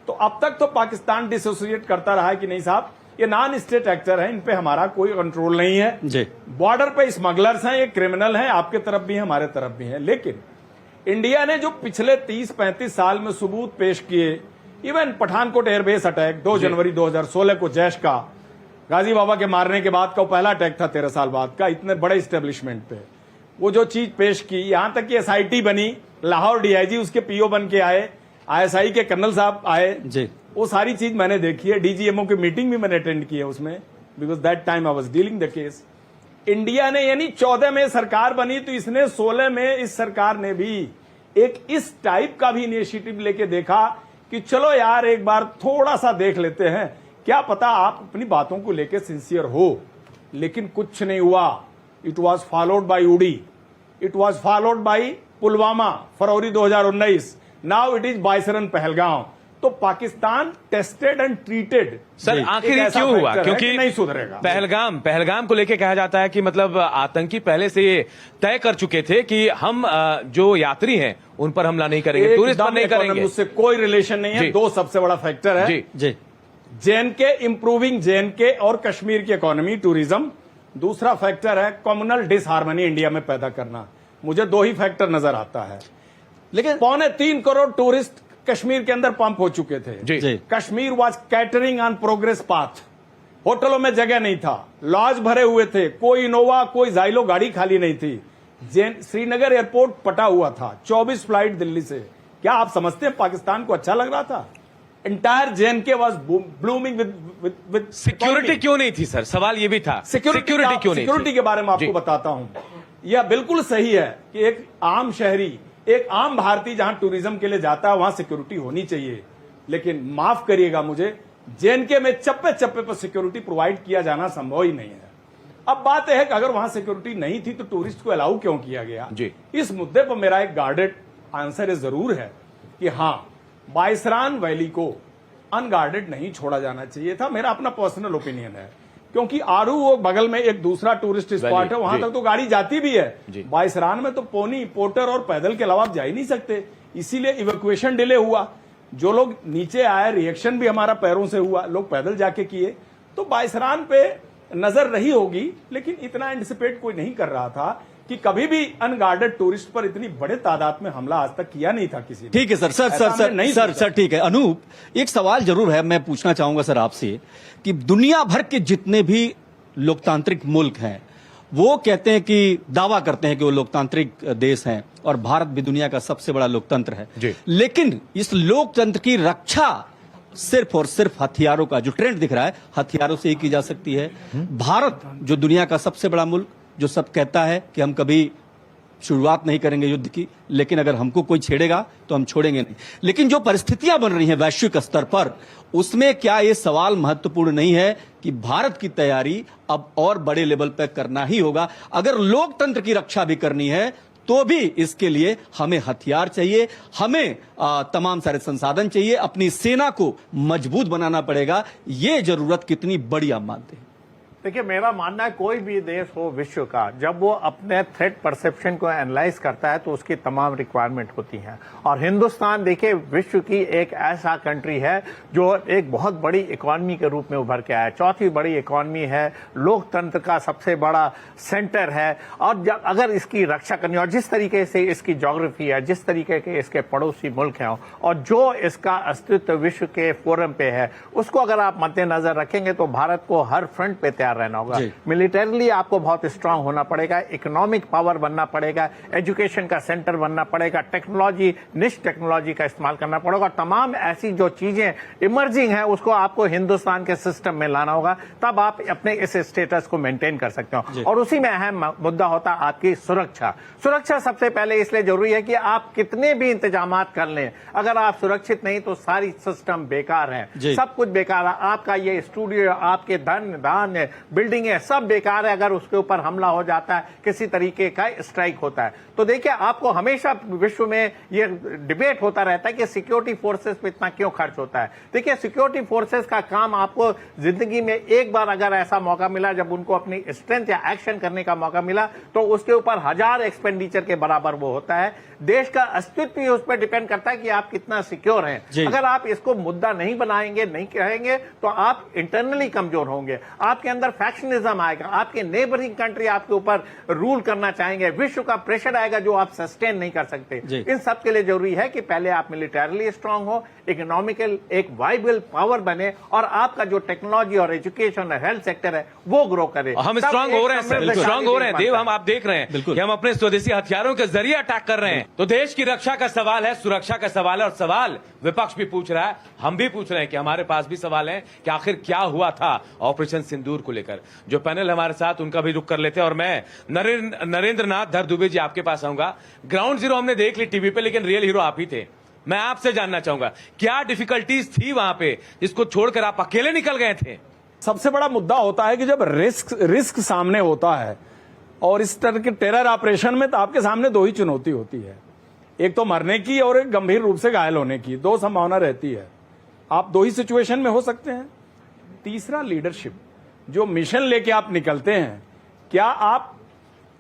तो अब तक तो पाकिस्तान डिसोसिएट करता रहा है कि नहीं साहब ये नॉन स्टेट एक्टर है, इन पे हमारा कोई कंट्रोल नहीं है जी। बॉर्डर पे स्मगलर्स हैं, ये क्रिमिनल हैं, आपके तरफ भी है हमारे तरफ भी है। लेकिन इंडिया ने जो पिछले 30-35 साल में सबूत पेश किए, इवन पठानकोट एयरबेस अटैक 2 जनवरी 2016 को जैश का गाजी बाबा के मारने के बाद का वो पहला अटैक था 13 साल बाद का, इतने बड़े स्टेब्लिशमेंट पे वो जो चीज पेश की, यहां तक कि एसआईटी बनी, लाहौर डीआईजी उसके पीओ बन के आए, आईएसआई के कर्नल साहब आए जी। वो सारी चीज मैंने देखी है। डीजीएमओ की मीटिंग भी मैंने अटेंड की है उसमें, because that time I was dealing the case. India ने यानी 14 में सरकार बनी तो इसने 16 में इस सरकार ने भी एक इस टाइप का भी इनिशिएटिव लेके देखा कि चलो यार एक बार थोड़ा सा देख लेते हैं, क्या पता आप अपनी बातों को लेके सिंसियर हो। लेकिन कुछ नहीं हुआ। It was followed by Uri, it was followed by Pulwama फरवरी 2019, now it is Baisaran Pahalgam. तो Pakistan tested and treated. Sir आखिर ये क्यों हुआ? क्योंकि नहीं सुधरेगा। पहलगाम को लेके कहा जाता है कि मतलब आतंकी पहले से ये तय कर चुके थे कि हम जो यात्री हैं उन पर हमला नहीं करेंगे, टूरिस्ट पर नहीं करेंगे। उससे कोई रिलेशन नहीं है। दो सबसे बड़ा फैक्टर है जी। जेएनके, इंप्रूविंग जेएनके और कश्मीर की इकोनॉमी, टूरिज्म। दूसरा फैक्टर है कम्युनल डिसहार्मनी इंडिया में पैदा करना। मुझे 2 ही फैक्टर नजर आता है। लेकिन 3.25 करोड़ टूरिस्ट कश्मीर के अंदर पंप हो चुके थे जी। Kashmir was catering on progress path. होटलों में जगह नहीं था, लॉज भरे हुए थे, कोई इनोवा कोई जाइलो गाड़ी खाली नहीं थी। श्रीनगर एयरपोर्ट पटा हुआ था, 24 फ्लाइट दिल्ली से। क्या आप समझते हैं पाकिस्तान को अच्छा लग रहा था? Entire JNK was blooming with security क्यों नहीं थी सर? सवाल ये भी था, सिक्योरिटी क्यों नहीं? सिक्योरिटी के बारे में आपको बताता हूं। यह बिल्कुल सही है कि एक आम शहरी, एक आम भारतीय जहां टूरिज्म के लिए जाता है वहां सिक्योरिटी होनी चाहिए। लेकिन माफ करिएगा मुझे, जेएनके में चप्पे चप्पे पर सिक्योरिटी प्रोवाइड किया जाना संभव ही नहीं है। अब बात यह है कि अगर वहां सिक्योरिटी नहीं थी तो टूरिस्ट को अलाउ क्यों किया गया जी? इस मुद्दे पर मेरा एक गार्डेड आंसर जरूर है कि हां, बाइसरान वैली को अनगार्डेड नहीं छोड़ा जाना चाहिए था। मेरा अपना पर्सनल ओपिनियन है, क्योंकि आरू वो बगल में एक दूसरा टूरिस्ट स्पॉट है, वहां तक तो गाड़ी जाती भी है। बाइसरान में तो पोनी, पोर्टर और पैदल के अलावा आप जा ही नहीं सकते, इसीलिए इवैक्यूएशन डिले हुआ। जो लोग नीचे आए, रिएक्शन भी हमारा पैरों से हुआ, लोग पैदल जाके किए। तो बाइसरान पे नजर रही होगी, लेकिन इतना एंटिसिपेट कोई नहीं कर रहा था कि कभी भी अनगार्डेड टूरिस्ट पर इतनी बड़े तादाद में हमला आज तक किया नहीं था किसी ने। ठीक है सर ठीक है। अनूप, एक सवाल जरूर है, मैं पूछना चाहूंगा सर आपसे कि दुनिया भर के जितने भी लोकतांत्रिक मुल्क हैं वो कहते हैं कि दावा करते हैं कि वो लोकतांत्रिक देश हैं और भारत भी दुनिया का सबसे बड़ा लोकतंत्र है। लेकिन इस लोकतंत्र की रक्षा सिर्फ और सिर्फ हथियारों का जो ट्रेंड दिख रहा है, हथियारों से ही की जा सकती है। भारत जो दुनिया का सबसे बड़ा मुल्क, जो सब कहता है कि हम कभी शुरुआत नहीं करेंगे युद्ध की, लेकिन अगर हमको कोई छेड़ेगा तो हम छोड़ेंगे नहीं। लेकिन जो परिस्थितियां बन रही हैं वैश्विक स्तर पर, उसमें क्या ये सवाल महत्वपूर्ण नहीं है कि भारत की तैयारी अब और बड़े लेवल पर करना ही होगा? अगर लोकतंत्र की रक्षा भी करनी है तो भी इसके लिए हमें हथियार चाहिए, हमें तमाम सारे संसाधन चाहिए, अपनी सेना को मजबूत बनाना पड़ेगा। ये जरूरत कितनी बड़ी आप मानते हैं? देखिए, मेरा मानना है कोई भी देश हो विश्व का, जब वो अपने थ्रेट परसेप्शन को एनालाइज करता है तो उसकी तमाम रिक्वायरमेंट होती हैं। और हिंदुस्तान देखिए विश्व की एक ऐसा कंट्री है जो एक बहुत बड़ी इकोनॉमी के रूप में उभर के आया है, चौथी बड़ी इकोनॉमी है, लोकतंत्र का सबसे बड़ा सेंटर है। और अगर इसकी रक्षा करनी, और जिस तरीके से इसकी ज्योग्राफी है, जिस तरीके के इसके पड़ोसी मुल्क हैं और जो इसका अस्तित्व विश्व के फोरम पे है, उसको अगर आप मद्देनजर रखेंगे तो भारत को हर फ्रंट पे तैयार रहना होगा। मिलिटरीली आपको बहुत स्ट्रांग होना पड़ेगा, इकोनॉमिक पावर बनना पड़ेगा, एजुकेशन का सेंटर बनना पड़ेगा, टेक्नोलॉजी, निश टेक्नोलॉजी का इस्तेमाल करना पड़ेगा। तमाम ऐसी जो चीजें इमर्जिंग है उसको आपको हिंदुस्तान के सिस्टम में लाना होगा, तब आप अपने इस स्टेटस को मेंटेन कर सकते हो। और उसी में अहम मुद्दा होता है आपकी सुरक्षा। सुरक्षा सबसे पहले इसलिए जरूरी है कि आप कितने भी इंतजाम कर लें, अगर आप सुरक्षित नहीं तो सारी सिस्टम बेकार है, सब कुछ बेकार है। आपका ये स्टूडियो, आपके धान बिल्डिंग है, सब बेकार है अगर उसके ऊपर हमला हो जाता है, किसी तरीके का स्ट्राइक होता है। तो देखिए, आपको हमेशा विश्व में ये डिबेट होता रहता है कि सिक्योरिटी फोर्सेस पे इतना क्यों खर्च होता है। देखिए, सिक्योरिटी फोर्सेस का काम आपको जिंदगी में एक बार अगर ऐसा मौका मिला जब उनको अपनी स्ट्रेंथ या एक्शन करने का मौका मिला तो उसके ऊपर 1000 एक्सपेंडिचर के बराबर वो होता है। देश का अस्तित्व ही उस पर डिपेंड करता है कि आप कितना सिक्योर हैं। अगर आप इसको मुद्दा नहीं बनाएंगे, नहीं कहेंगे, तो आप इंटरनली कमजोर होंगे, आपके अंदर फैक्शनिज्म आएगा, आपके नेबरिंग कंट्री आपके ऊपर रूल करना चाहेंगे, विश्व का प्रेशर आएगा जो आप सस्टेन नहीं कर सकते। इन सब के लिए जरूरी है कि पहले आप मिलिटरीली स्ट्रांग हो, इकोनॉमिकल एक वाइबल पावर बने और आपका जो टेक्नोलॉजी और एजुकेशन और हेल्थ सेक्टर है वो ग्रो करे। हम स्ट्रांग हो रहे हैं सर, स्ट्रांग हो रहे हैं देव। हम आप देख रहे हैं कि हम अपने स्वदेशी हथियारों के जरिए अटैक कर रहे हैं। तो देश की रक्षा का सवाल है, सुरक्षा का सवाल है, और सवाल विपक्ष भी पूछ रहा है, हम भी पूछ रहे हैं कि हमारे पास भी सवाल है कि आखिर क्या हुआ था ऑपरेशन सिंदूर को लेकर। जो पैनल हमारे साथ उनका भी रुख कर लेते हैं, और मैं नरेंद्र नाथ धर दुबे जी आपके पास आऊंगा। ग्राउंड जीरो हमने देख ली टीवी पे, लेकिन रियल हीरो आप ही थे। मैं आपसे जानना चाहूंगा क्या डिफिकल्टीज थी वहां पे जिसको छोड़कर आप अकेले निकल गए थे। सबसे बड़ा मुद्दा होता है कि जब रिस्क सामने होता है और इस तरह के टेरर ऑपरेशन में तो आपके सामने दो ही चुनौती होती है, एक तो मरने की और एक गंभीर रूप से घायल होने की। दो संभावना रहती है, आप दो ही सिचुएशन में हो सकते हैं। तीसरा लीडरशिप, जो मिशन लेके आप निकलते हैं, क्या आप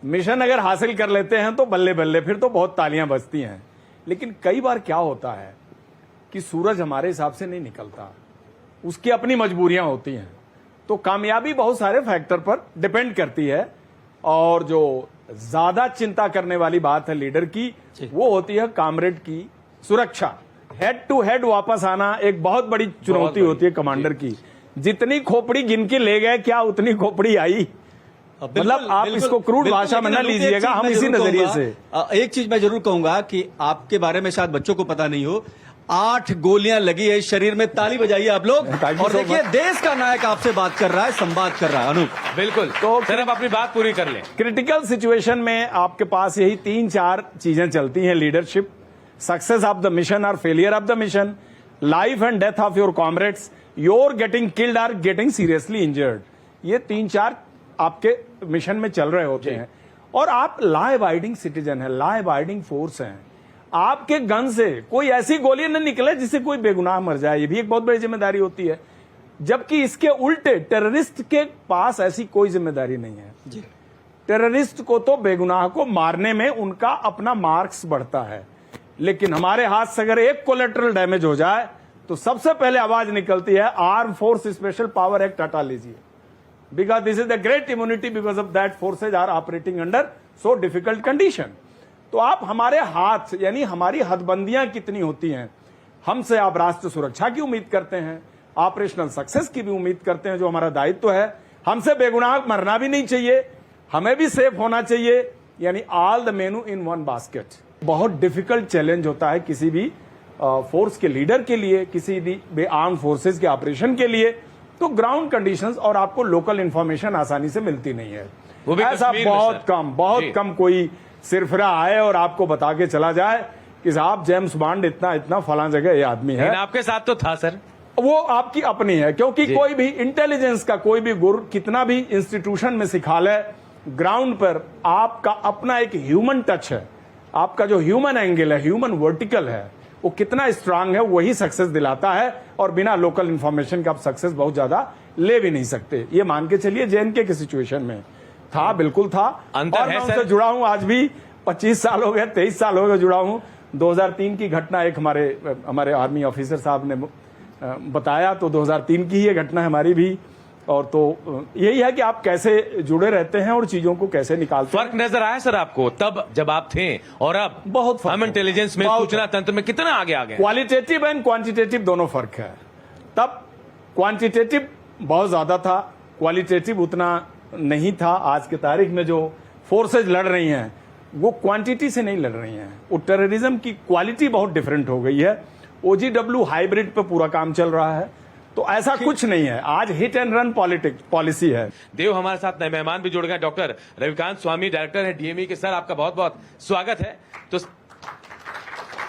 मिशन अगर हासिल कर लेते हैं तो बल्ले बल्ले, फिर तो बहुत तालियां बजती हैं। लेकिन कई बार क्या होता है कि सूरज हमारे हिसाब से नहीं निकलता, उसकी अपनी मजबूरियां होती हैं। तो कामयाबी बहुत सारे फैक्टर पर डिपेंड करती है, और जो ज्यादा चिंता करने वाली बात है लीडर की, वो होती है कामरेड की सुरक्षा। हेड टू हेड वापस आना एक बहुत बड़ी चुनौती होती है कमांडर की। जितनी खोपड़ी गिन के ले गए, क्या उतनी खोपड़ी आई? मतलब आप इसको क्रूड भाषा में न लीजिएगा, हम इसी नजरिए से। एक चीज मैं जरूर कहूंगा कि आपके बारे में शायद बच्चों को पता नहीं हो, 8 गोलियां लगी है इस शरीर में। ताली बजाइए आप लोग। और देखिए, देश का नायक आपसे बात कर रहा है, संवाद कर रहा है। अनूप, बिल्कुल। तो सर आप अपनी बात पूरी कर लें। क्रिटिकल सिचुएशन में आपके पास यही 3-4 चीजें चलती हैं: leadership, success of the mission और failure of the mission, life and death of your comrades, your getting killed और गेटिंग सीरियसली इंजर्ड। ये 3-4 आपके मिशन में चल रहे होते हैं, और आप लॉ अबाइडिंग सिटीजन है, लॉ अबाइडिंग फोर्स हैं। आपके गन से कोई ऐसी गोली न निकले जिससे कोई बेगुनाह मर जाए, ये भी एक बहुत बड़ी जिम्मेदारी होती है। जबकि इसके उल्टे टेररिस्ट के पास ऐसी कोई जिम्मेदारी नहीं है जी। टेररिस्ट को तो बेगुनाह को मारने में उनका अपना मार्क्स बढ़ता है, लेकिन हमारे हाथ से अगर एक कोलेटरल डैमेज हो जाए तो सबसे पहले आवाज निकलती है arm force special power act हटा लीजिए, because this is the great immunity, because of that forces are operating under so difficult condition. तो आप हमारे हाथ, यानी हमारी हदबंदियां कितनी होती हैं। हमसे आप राष्ट्र सुरक्षा की उम्मीद करते हैं, ऑपरेशनल सक्सेस की भी उम्मीद करते हैं, जो हमारा दायित्व है। हमसे बेगुनाह मरना भी नहीं चाहिए, हमें भी सेफ होना चाहिए, यानी all the menu in one basket. बहुत डिफिकल्ट चैलेंज होता है किसी भी फोर्स के लीडर के लिए, किसी भी आर्म फोर्सेज के ऑपरेशन के लिए। तो ग्राउंड कंडीशंस और आपको लोकल इंफॉर्मेशन आसानी से मिलती नहीं है। वो भी ऐसा बहुत कम कोई सिरफिरा आए और आपको बता के चला जाए कि साहब जेम्स बॉन्ड इतना फला जगह ये आदमी है। आपके साथ तो था सर, वो आपकी अपनी है, क्योंकि कोई भी इंटेलिजेंस का कोई भी गुर कितना भी इंस्टीट्यूशन में सिखा ले, ग्राउंड पर आपका अपना एक ह्यूमन टच है, आपका जो ह्यूमन एंगल है, ह्यूमन वर्टिकल है, वो कितना स्ट्रांग है, वही सक्सेस दिलाता है। और बिना लोकल इंफॉर्मेशन का आप सक्सेस बहुत ज्यादा ले भी नहीं सकते। ये मान के चलिए जेएनके की सिचुएशन में था, बिल्कुल था। अंतर और है मैं सर। उनसे जुड़ा हूं, आज भी 25 साल हो गए, 23 साल हो गए जुड़ा हूं। 2003 की घटना एक हमारे आर्मी ऑफिसर साहब ने बताया, तो 2003 की ये घटना है हमारी भी। और तो यही है कि आप कैसे जुड़े रहते हैं और चीजों को कैसे निकालते हैं। फर्क नजर आया सर आपको तब जब आप थे और अब? बहुत फर्क हम है। इंटेलिजेंस में, बहुत सूचना तंत्र में कितना आगे आ गए? क्वालिटेटिव एंड क्वांटिटेटिव दोनों फर्क है। तब क्वांटिटेटिव बहुत ज्यादा था, क्वालिटेटिव उतना नहीं था। आज के तारीख में जो फोर्सेज लड़ रही हैं वो क्वांटिटी से नहीं लड़ रही हैं, वो टेररिज्म की क्वालिटी बहुत डिफरेंट हो गई है। ओजीडब्ल्यू हाइब्रिड पे पूरा काम चल रहा है, तो ऐसा कुछ नहीं है। आज हिट एंड रन पॉलिसी है। देव हमारे साथ नए मेहमान भी जुड़ गए, डॉक्टर रविकांत स्वामी, डायरेक्टर है डीएमई के। सर आपका बहुत बहुत स्वागत है। तो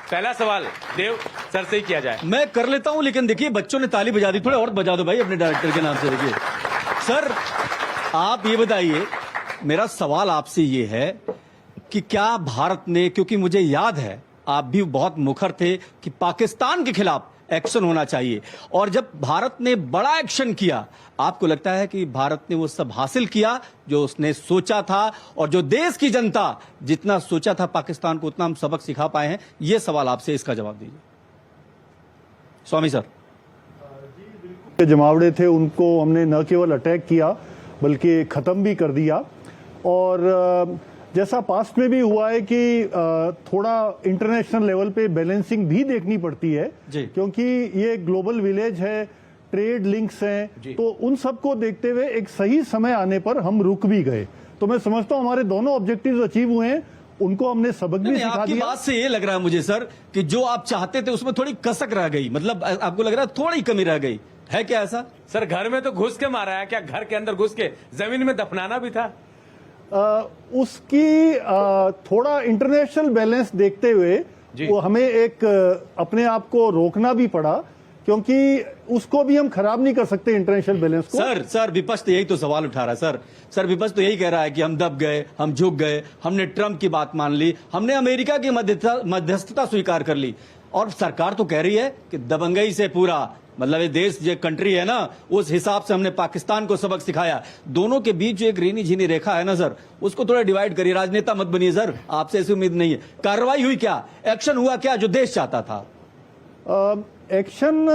पहला सवाल देव सर से ही किया जाए। मैं कर लेता हूं, लेकिन देखिए बच्चों ने ताली बजा दी, थोड़े और बजा दो भाई अपने डायरेक्टर के नाम से। देखिए सर, आप ये बताइए, मेरा सवाल आपसे ये है कि क्या भारत ने, क्योंकि मुझे याद है आप भी बहुत मुखर थे कि पाकिस्तान के खिलाफ एक्शन होना चाहिए, और जब भारत ने बड़ा एक्शन किया, आपको लगता है कि भारत ने वो सब हासिल किया जो उसने सोचा था, और जो देश की जनता जितना सोचा था पाकिस्तान को, उतना हम सबक सिखा पाए हैं? ये सवाल आपसे, इसका जवाब दीजिए स्वामी सर। जमावड़े थे उनको हमने न केवल अटैक किया बल्कि खत्म भी कर दिया। और जैसा पास्ट में भी हुआ है कि थोड़ा इंटरनेशनल लेवल पे बैलेंसिंग भी देखनी पड़ती है, क्योंकि ये ग्लोबल विलेज है, ट्रेड लिंक्स हैं, तो उन सबको देखते हुए एक सही समय आने पर हम रुक भी गए। तो मैं समझता हूं हमारे दोनों ऑब्जेक्टिव्स अचीव हुए हैं, उनको हमने सबक भी सिखा आपकी दिया। बात से ये लग रहा है मुझे सर कि जो आप चाहते थे उसमें थोड़ी कसक रह गई, मतलब आपको लग रहा है थोड़ी कमी रह गई है, क्या ऐसा? सर घर में तो घुस के मारा है, क्या घर के अंदर घुस के जमीन में दफनाना भी था? उसकी थोड़ा इंटरनेशनल बैलेंस देखते हुए वो हमें एक अपने आप को रोकना भी पड़ा, क्योंकि उसको भी हम खराब नहीं कर सकते इंटरनेशनल बैलेंस को। सर विपक्ष तो यही तो सवाल उठा रहा है सर विपक्ष तो यही कह रहा है कि हम दब गए, हम झुक गए, हमने ट्रंप की बात मान ली, हमने अमेरिका की मध्यस्थता स्वीकार कर ली, और सरकार तो कह रही है कि दबंगई से पूरा, मतलब ये देश जो कंट्री है ना, उस हिसाब से हमने पाकिस्तान को सबक सिखाया। दोनों के बीच जो एक रीनी झीनी रेखा है ना सर, उसको थोड़ा डिवाइड करिए। राजनेता मत बनिए सर, आपसे ऐसी उम्मीद नहीं है। कार्रवाई हुई क्या, एक्शन हुआ क्या जो देश चाहता था? एक्शन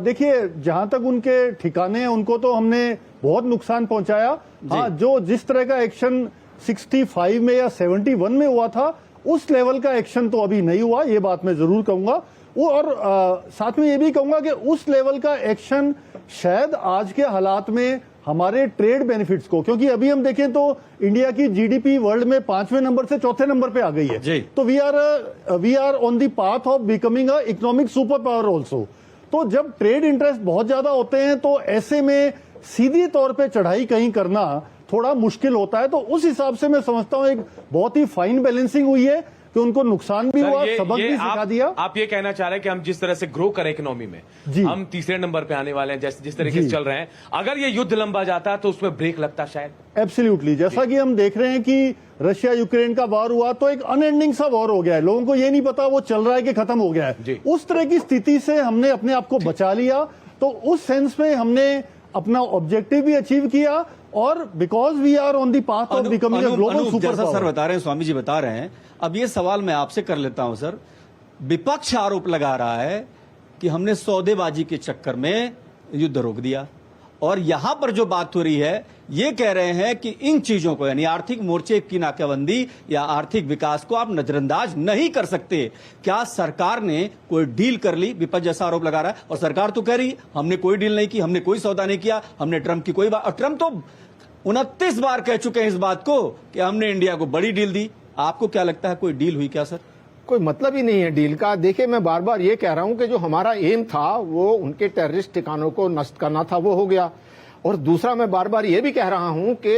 देखिए, जहां तक उनके ठिकाने हैं उनको तो हमने बहुत नुकसान पहुंचाया। हाँ, जो जिस तरह का एक्शन 65 में या 71 में हुआ था, उस लेवल का एक्शन तो अभी नहीं हुआ, ये बात मैं जरूर कहूंगा। वो और साथ में ये भी कहूंगा कि उस लेवल का एक्शन शायद आज के हालात में हमारे ट्रेड बेनिफिट्स को, क्योंकि अभी हम देखें तो इंडिया की जीडीपी वर्ल्ड में 5वें नंबर से 4थे नंबर पे आ गई है, तो we are on the path of becoming a economic super power also. तो जब ट्रेड इंटरेस्ट बहुत ज्यादा होते हैं तो ऐसे में सीधी तौर पे चढ़ाई कहीं करना थोड़ा मुश्किल होता है। तो उस हिसाब से मैं समझता हूं एक बहुत ही फाइन बैलेंसिंग हुई है कि उनको नुकसान भी हुआ, सबक भी सिखा दिया। आप ये कहना चाह रहे हैं कि हम जिस तरह से ग्रो करें इकोनॉमी में, हम तीसरे नंबर पे आने वाले हैं, जिस तरीके से चल रहे हैं, अगर ये युद्ध लंबा जाता तो उसमें ब्रेक लगता शायद? एब्सोल्युटली, जैसा कि हम देख रहे हैं कि रशिया यूक्रेन का वॉर हुआ तो एक अनएंडिंग सा वॉर हो गया है, लोगों को ये नहीं पता वो चल रहा है कि खत्म हो गया है। उस तरह की स्थिति से हमने अपने आप को बचा लिया, तो उस सेंस में हमने अपना ऑब्जेक्टिव भी अचीव किया, और because we are on the path of becoming a global super power. Sir बता रहे हैं, स्वामी जी बता रहे हैं। अब ये सवाल मैं आपसे कर लेता हूं सर। विपक्ष आरोप लगा रहा है कि हमने सौदेबाजी के चक्कर में युद्ध रोक दिया, और यहां पर जो बात हो रही है ये कह रहे हैं कि इन चीजों को, यानी आर्थिक मोर्चे की नाकाबंदी या आर्थिक विकास को आप नजरअंदाज नहीं कर सकते। क्या सरकार ने कोई डील कर ली? विपक्ष जैसा आरोप लगा रहा है, और सरकार तो कह रही हमने कोई डील नहीं की, हमने कोई सौदा नहीं किया, हमने ट्रंप की कोई बात, और ट्रंप तो 29 बार कह चुके हैं इस बात को कि हमने इंडिया को बड़ी डील दी। आपको क्या लगता है कोई डील हुई क्या सर? कोई मतलब ही नहीं है डील का। देखिए, मैं बार बार ये कह रहा हूं कि जो हमारा एम था वो उनके टेररिस्ट ठिकानों को नष्ट करना था, वो हो गया। और दूसरा, मैं बार बार ये भी कह रहा हूं कि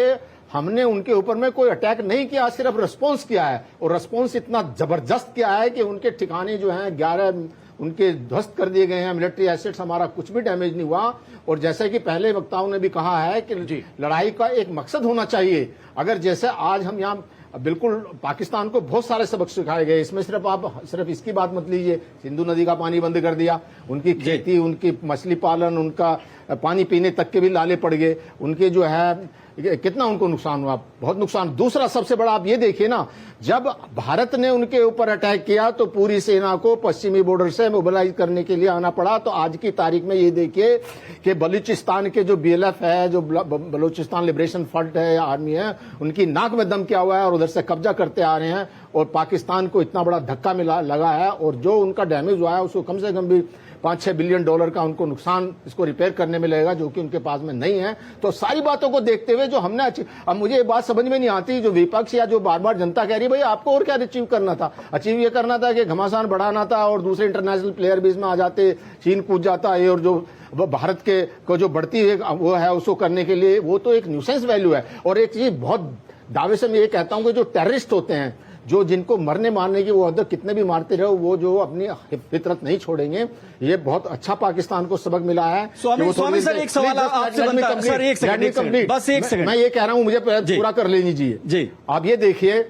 हमने उनके ऊपर में कोई अटैक नहीं किया, सिर्फ रिस्पॉन्स किया है, और रिस्पॉन्स इतना जबरदस्त किया है कि उनके ठिकाने जो हैं 11 उनके ध्वस्त कर दिए गए हैं, मिलिट्री एसेट्स, हमारा कुछ भी डैमेज नहीं हुआ। और जैसे कि पहले वक्ताओं ने भी कहा है कि लड़ाई का एक मकसद होना चाहिए। अगर जैसे आज हम यहाँ बिल्कुल पाकिस्तान को बहुत सारे सबक सिखाए गए, इसमें सिर्फ आप सिर्फ इसकी बात मत लीजिए, सिंधु नदी का पानी बंद कर दिया, उनकी खेती, उनकी मछली पालन, उनका पानी पीने तक के भी लाले पड़ गए, उनके जो है कितना उनको नुकसान हुआ, बहुत नुकसान। दूसरा सबसे बड़ा आप ये देखिए ना, जब भारत ने उनके ऊपर अटैक किया तो पूरी सेना को पश्चिमी बॉर्डर से मोबिलाइज करने के लिए आना पड़ा। तो आज की तारीख में ये देखिए कि बलूचिस्तान के जो BLF है, जो बलूचिस्तान लिबरेशन फ्रंट है, आर्मी है, उनकी नाक में दम किया हुआ है और उधर से कब्जा करते आ रहे हैं और पाकिस्तान को इतना बड़ा धक्का मिला लगा है और जो उनका डैमेज हुआ है उसको कम से कम भी $5-6 बिलियन का उनको नुकसान इसको रिपेयर करने में लगेगा, जो कि उनके पास में नहीं है। तो सारी बातों को देखते हुए जो हमने अब मुझे ये बात समझ में नहीं आती, जो विपक्ष या जो बार बार जनता कह रही है भाई आपको और क्या अचीव करना था, अचीव ये करना था कि घमासान बढ़ाना था और दूसरे इंटरनेशनल प्लेयर भी इसमें आ जाते, चीन कूद जाता है और जो भारत के को जो बढ़ती है वो है उसको करने के लिए वो तो एक न्यूसेंस वैल्यू है। और एक चीज बहुत दावे से मैं ये कहता हूं कि जो टेररिस्ट होते हैं, जो जिनको मरने मारने की वो अदर कितने भी मारते रहो, वो जो अपनी फितरत नहीं छोड़ेंगे, ये बहुत अच्छा पाकिस्तान को सबक मिला है। स्वामी सर एक सवाल आपसे बनता है सर, एक सेकंड बस एक सेकंड मैं ये कह रहा हूं, मुझे पूरा कर लेनी चाहिए जी। आप ये देखिए,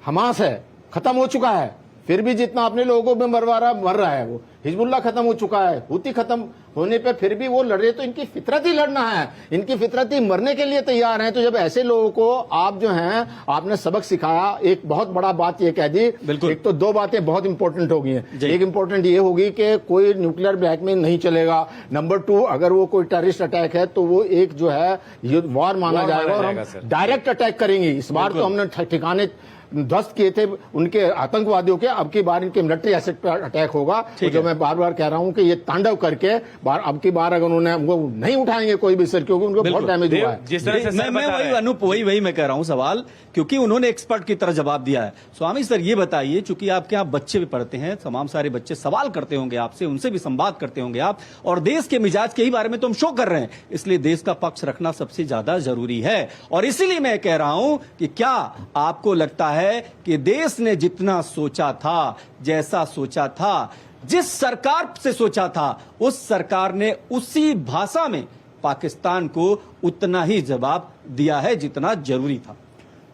हमास है खत्म हो चुका है, फिर भी जितना अपने लोगों में मर रहा है, वो हिजबुल्लाह खत्म हो चुका है, हुती खत्म होने पे फिर भी वो लड़ रहे, तो इनकी फितरत ही लड़ना है, इनकी फितरत ही मरने के लिए तैयार है। तो जब ऐसे लोगों को आप जो हैं आपने सबक सिखाया, एक बहुत बड़ा बात ये कह दी, एक तो दो बातें बहुत इंपॉर्टेंट हो गई हैं। एक इंपॉर्टेंट ये होगी कि कोई न्यूक्लियर ब्लैकमेल नहीं चलेगा। नंबर 2, अगर वो कोई टेररिस्ट अटैक है तो वो एक जो है युद्ध वॉर माना जाएगा और हम डायरेक्ट अटैक करेंगे। इस बार तो हमने ठिकाने ध्वस्त किए थे उनके आतंकवादियों के, अब की बार इनके मिलिट्री एसेट पर अटैक होगा। तो जो मैं बार बार कह रहा हूं कि ये तांडव करके अब की बार अगर उन्होंने वो नहीं उठाएंगे कोई भी सर, क्योंकि उनको बहुत डैमेज हुआ है। जिस तरह से मैं वही अनूप वही मैं कह रहा हूं सवाल, क्योंकि उन्होंने एक्सपर्ट की तरह जवाब दिया है। स्वामी सर ये बताइए, चूंकि आपके यहाँ बच्चे भी पढ़ते हैं, तमाम सारे बच्चे सवाल करते होंगे आपसे, उनसे भी संवाद करते होंगे आप, और देश के मिजाज के ही बारे में तो हम शो कर रहे हैं, इसलिए देश का पक्ष रखना सबसे ज्यादा जरूरी है। और इसीलिए मैं कह रहा हूं कि क्या आपको लगता है कि देश ने जितना सोचा था, जैसा सोचा था, जिस सरकार से सोचा था, उस सरकार ने उसी भाषा में पाकिस्तान को उतना ही जवाब दिया है जितना जरूरी था?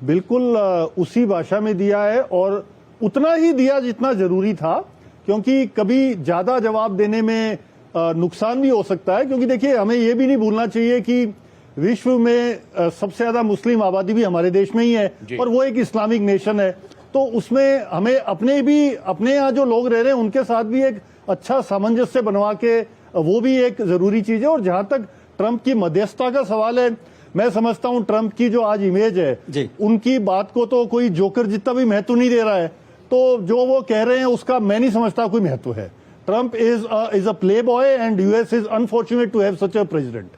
बिल्कुल उसी भाषा में दिया है और उतना ही दिया जितना जरूरी था, क्योंकि कभी ज्यादा जवाब देने में नुकसान भी हो सकता है। क्योंकि देखिए, हमें यह भी नहीं भूलना चाहिए कि विश्व में सबसे ज्यादा मुस्लिम आबादी भी हमारे देश में ही है और वो एक इस्लामिक नेशन है। तो उसमें हमें अपने यहाँ जो लोग रह रहे हैं उनके साथ भी एक अच्छा सामंजस्य बनवा के, वो भी एक जरूरी चीज है। और जहां तक ट्रंप की मध्यस्थता का सवाल है, मैं समझता हूं ट्रंप की जो आज इमेज है, उनकी बात को तो कोई जोकर जितना भी महत्व नहीं दे रहा है। तो जो वो कह रहे हैं उसका मैं नहीं समझता कोई महत्व है। Trump is a playboy and US is unfortunate to have such a president.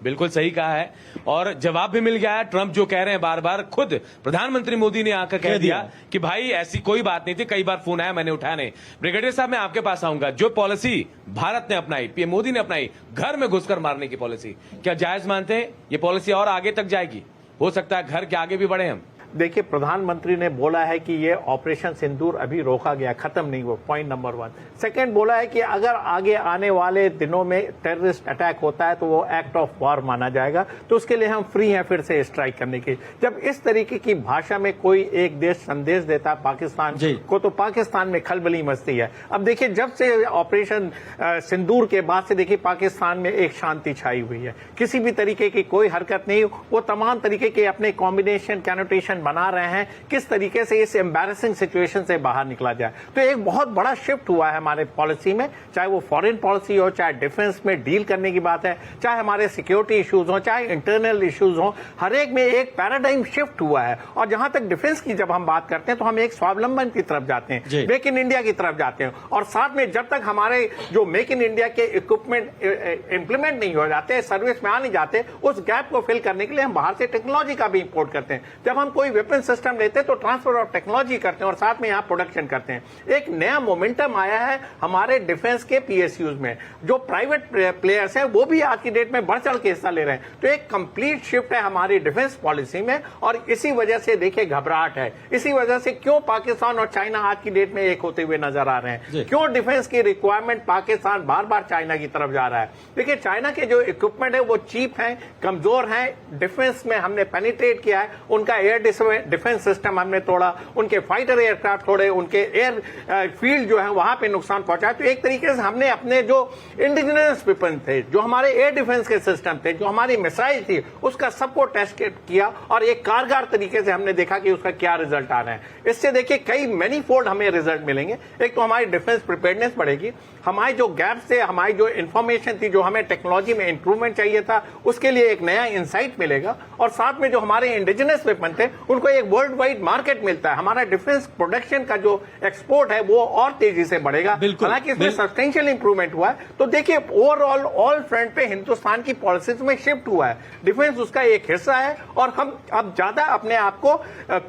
बिल्कुल सही कहा है, और जवाब भी मिल गया है। ट्रंप जो कह रहे हैं बार बार, खुद प्रधानमंत्री मोदी ने आकर कह दिया कि भाई ऐसी कोई बात नहीं थी, कई बार फोन आया मैंने उठाया नहीं। ब्रिगेडियर साहब, मैं आपके पास आऊंगा, जो पॉलिसी भारत ने अपनाई, पीएम मोदी ने अपनाई, घर में घुसकर मारने की पॉलिसी, क्या जायज मानते हैं? ये पॉलिसी और आगे तक जाएगी? हो सकता है घर के आगे भी बढ़े हम। देखिए, प्रधानमंत्री ने बोला है कि ये ऑपरेशन सिंदूर अभी रोका गया, खत्म नहीं हुआ, पॉइंट नंबर 1। सेकंड बोला है कि अगर आगे आने वाले दिनों में टेररिस्ट अटैक होता है तो वो एक्ट ऑफ वॉर माना जाएगा, तो उसके लिए हम फ्री हैं फिर से स्ट्राइक करने की। जब इस तरीके की भाषा में कोई एक देश संदेश देता है पाकिस्तान को, तो पाकिस्तान में खलबली मचती है। अब देखिए, जब से ऑपरेशन सिंदूर के बाद से देखिए पाकिस्तान में एक शांति छाई हुई है, किसी भी तरीके की कोई हरकत नहीं। वो तमाम तरीके के अपने कॉम्बिनेशन कैनोटेशन बना रहे हैं किस तरीके से इस एम्बैरेसिंग सिचुएशन से बाहर निकला जाए। तो एक बहुत बड़ा शिफ्ट हुआ है हमारे पॉलिसी में, चाहे वो फॉरेन पॉलिसी हो, चाहे डिफेंस में डील करने की बात है, चाहे हमारे सिक्योरिटी इश्यूज हो, चाहे इंटरनल इश्यूज हो, हर एक में एक पैराडाइम शिफ्ट हुआ है। और जहां तक डिफेंस की जब हम बात करते हैं तो हम एक स्वावलंबन की तरफ जाते हैं, मेक इन इंडिया की तरफ जाते हैं। और साथ में जब तक हमारे जो मेक इन इंडिया के इक्विपमेंट इंप्लीमेंट नहीं हो जाते, सर्विस में आ नहीं जाते, उस गैप को फिल करने के लिए हम बाहर से टेक्नोलॉजी का भी इंपोर्ट करते हैं। जब हम कोई वेपन सिस्टम लेते हैं तो ट्रांसफर ऑफ टेक्नोलॉजी करते हैं और साथ में यहां प्रोडक्शन करते हैं। एक नया मोमेंटम आया है हमारे डिफेंस के पीएसयूज में, जो प्राइवेट प्लेयर्स हैं वो भी आज की डेट में बढ़ चढ़ के हिस्सा ले रहे हैं। तो एक कंप्लीट शिफ्ट है हमारी डिफेंस पॉलिसी में, और इसी वजह से देखिए घबराहट है। इसी वजह से क्यों पाकिस्तान और चाइना आज की डेट में एक होते हुए नजर आ रहे हैं, क्यों डिफेंस की रिक्वायरमेंट पाकिस्तान बार बार चाइना की तरफ जा रहा है। देखिए, चाइना के जो इक्विपमेंट है वो चीप है, कमजोर है, डिफेंस में हमने पेनिट्रेट किया है, उनका एयर डिफेंस डिफेंस सिस्टम हमने तोड़ा, उनके फाइटर एयरक्राफ्ट तोड़े, उनके एयर फील्ड जो है वहां पे नुकसान पहुंचाया। तो एक तरीके से हमने अपने जो इंडिजिनस वेपन थे, जो हमारे एयर डिफेंस के सिस्टम थे, जो हमारी मिसाइल थी, उसका सबको टेस्ट किया और एक कारगर तरीके से हमने देखा कि उसका क्या रिजल्ट आ रहा है। इससे देखिए कई मैनी फोल्ड हमें रिजल्ट मिलेंगे। एक तो हमारी डिफेंस प्रिपेयर्डनेस बढ़ेगी, हमारे जो गैप्स थे, हमारी जो इंफॉर्मेशन थी, जो हमें टेक्नोलॉजी में इंप्रूवमेंट चाहिए था, उसके लिए एक नया इंसाइट मिलेगा। और साथ में जो हमारे इंडिजिनस वेपन थे उनको एक वर्ल्ड वाइड मार्केट मिलता है। हमारा डिफेंस प्रोडक्शन का जो एक्सपोर्ट है वो और तेजी से बढ़ेगा। हालांकि इसमें सब्सटेंशियल इंप्रूवमेंट हुआ है। तो देखिए ओवरऑल ऑल फ्रंट पे हिंदुस्तान की पॉलिसीज में शिफ्ट हुआ है। डिफेंस उसका एक हिस्सा है और हम अब ज्यादा अपने आप को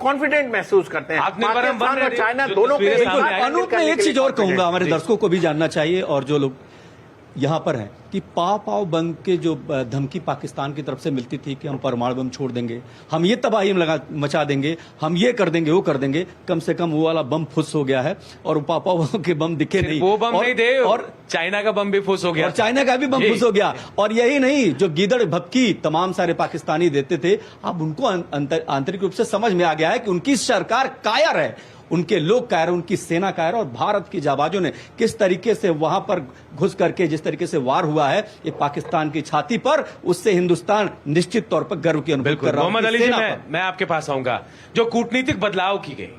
कॉन्फिडेंट महसूस करते हैं। पाकिस्तान और चाइना दोनों के अनूप, मैं एक चीज और कहूंगा, हमारे दर्शकों को भी जानना चाहिए और जो लोग यहाँ पर हैं कि पाव बम के जो धमकी पाकिस्तान की तरफ से मिलती थी कि हम परमाणु बम छोड़ देंगे, हम ये तबाही मचा देंगे, हम ये कर देंगे, वो कर देंगे, कम से कम वो वाला बम फुस हो गया है और पाव के बम दिखे नहीं। वो बम नहीं दे, और चाइना का बम भी फुस हो गया, और चाइना का भी बम फुस हो गया। और यही नहीं, जो गीदड़ भपकी तमाम सारे पाकिस्तानी देते थे, अब उनको आंतरिक रूप से समझ में आ गया है कि उनकी सरकार कायर है, उनके लोग कायर, उनकी सेना कायर, और भारत की जाबाजों ने किस तरीके से वहां पर घुस करके जिस तरीके से वार हुआ है ये पाकिस्तान की छाती पर, उससे हिंदुस्तान निश्चित तौर पर गर्व की अनुभूति कर रहा है। मोहम्मद अली जी, मैं आपके पास आऊंगा। जो कूटनीतिक बदलाव की गई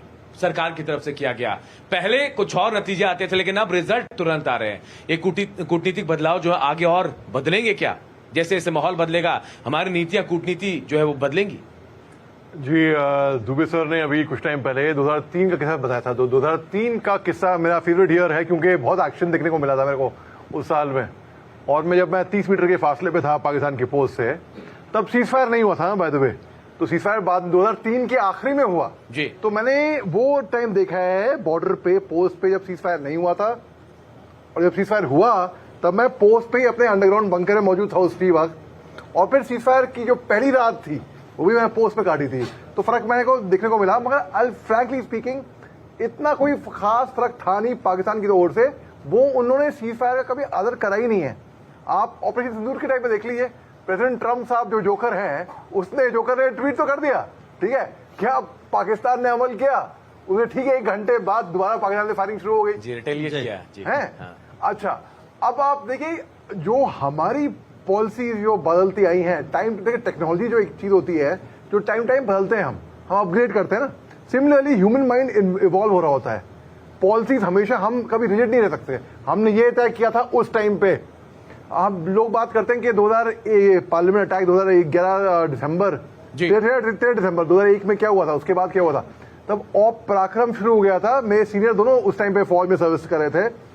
सरकार की तरफ से किया गया, पहले कुछ और नतीजे आते थे लेकिन अब रिजल्ट तुरंत आ रहे हैं। ये कूटनीतिक बदलाव जो है आगे और बदलेंगे क्या? जैसे जैसे माहौल बदलेगा हमारी नीतियां, कूटनीति जो है वो बदलेंगी? जी, दुबे सर ने अभी कुछ टाइम पहले 2003 का किस्सा बताया था। तो 2003 का किस्सा मेरा फेवरेट ईयर है क्योंकि बहुत एक्शन देखने को मिला था मेरे को उस साल में। और जब मैं 30 मीटर के फासले पे था पाकिस्तान की पोस्ट से, तब सीज फायर नहीं हुआ था ना बाय द वे। तो सीज फायर बाद 2003 के आखिरी में हुआ जी। तो मैंने वो टाइम देखा है बॉर्डर पे, पोस्ट पे, जब सीज फायर नहीं हुआ था, और जब सीज फायर हुआ तब मैं पोस्ट पे ही अपने अंडरग्राउंड बंकर में मौजूद था उसी वक्त। और फिर सीज फायर की जो पहली रात थी वो भी मैंने पोस्ट पे काटी थी, तो फर्क मैंने को देखने को मिला। मगर फ्रैंकली स्पीकिंग इतना कोई खास फर्क था नहीं पाकिस्तान की ओर से। वो उन्होंने सीज फायर का कभी आदर करा ही नहीं है। आप ऑपरेशन सिंदूर के टाइम पे देख लीजिए, प्रेसिडेंट ट्रम्प साहब जो जोकर हैं, जोकर ने ट्वीट तो कर दिया, ठीक है, क्या पाकिस्तान ने अमल किया? उसे ठीक है 1 घंटे बाद दोबारा पाकिस्तान से फायरिंग शुरू हो गई जी, रिटेलिएट किया जी। हाँ। अच्छा, अब आप देखिए जो हमारी पॉलिसी जो बदलती आई हैं, टाइम देखिए टेक्नोलॉजी जो एक चीज होती है जो टाइम बदलते हैं, हम अपग्रेड करते हैं ना। सिमिलरली ह्यूमन माइंड इवॉल्व हो रहा होता है। पॉलिसीज हमेशा हम कभी रिजिड नहीं रह सकते। हमने ये तय किया था उस टाइम पे। हम लोग बात करते हैं कि 2000 पार्लियामेंट अटैक 2011 दिसंबर 13 दिसंबर 2001 में क्या हुआ था, उसके बाद क्या हुआ था, तब पराक्रम शुरू हो गया था। मेरे सीनियर दोनों उस टाइम पे फौज में सर्विस कर रहे थे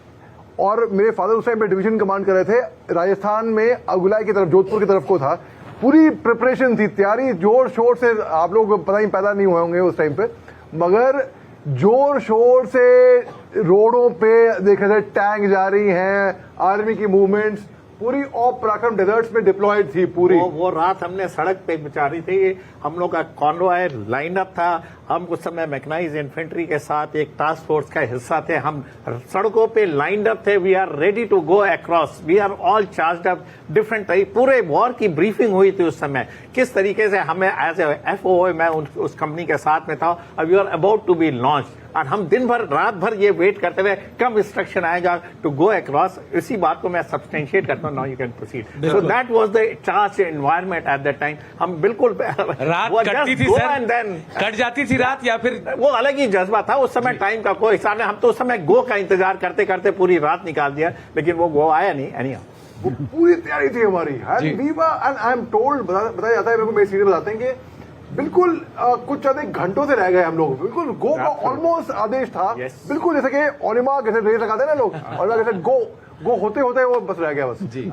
और मेरे फादर उस टाइम पे डिवीजन कमांड कर रहे थे। राजस्थान में अगुलाई की तरफ, जोधपुर की तरफ को था। पूरी प्रिपरेशन थी, तैयारी जोर शोर से। आप लोग पता ही पैदा नहीं हुए होंगे उस टाइम पे, मगर जोर शोर से रोडों पे देखे थे टैंक जा रही हैं, आर्मी की मूवमेंट्स पूरी पराक्रम डेजर्ट्स में डिप्लॉयड थी पूरी। वो रात हमने सड़क पे बिचारी थी, हम लोग का कॉन्वॉय लाइन अप था। हम उस समय मैकेनाइज्ड इन्फेंट्री के साथ एक टास्क फोर्स का हिस्सा थे। हम सड़कों पे लाइन अप थे। We are ready to go across, we are all charged up different type. पूरे वॉर की ब्रीफिंग हुई थी उस समय, किस तरीके से हमें एज ए FOO मैं उस कंपनी के साथ में था। अब you are about to be launch और हम दिन भर रात भर ये वेट करते हुए कब इंस्ट्रक्शन आएगा टू गो अक्रॉस। इसी बात को मैं सब्सटेंशिएट करता हूँ। Now you can proceed. So that was the charge environment at that time. हम बिल्कुल रात कटती थी सर, कट जाती थी रात, या फिर वो अलग ही जज्बा था उस समय। टाइम का कोई हिसाब नहीं। हम तो उस समय गो का इंतजार करते करते पूरी रात निकाल दिया, लेकिन वो गो आया नहीं। वो पूरी तैयारी थी हमारी। एंड आई एम टोल्ड, बताया जाता है मेरे को, मेरे सीनियर बताते हैं कि बिल्कुल कुछ अधिक घंटों से रह गए हम लोग। बिल्कुल गो का ऑलमोस्ट आदेश था। बिल्कुल जैसे कि ओलिमा कैसे रेस लगाते हैं ना लोग, और जैसे गो होते होते वो बस रह गया बस जी।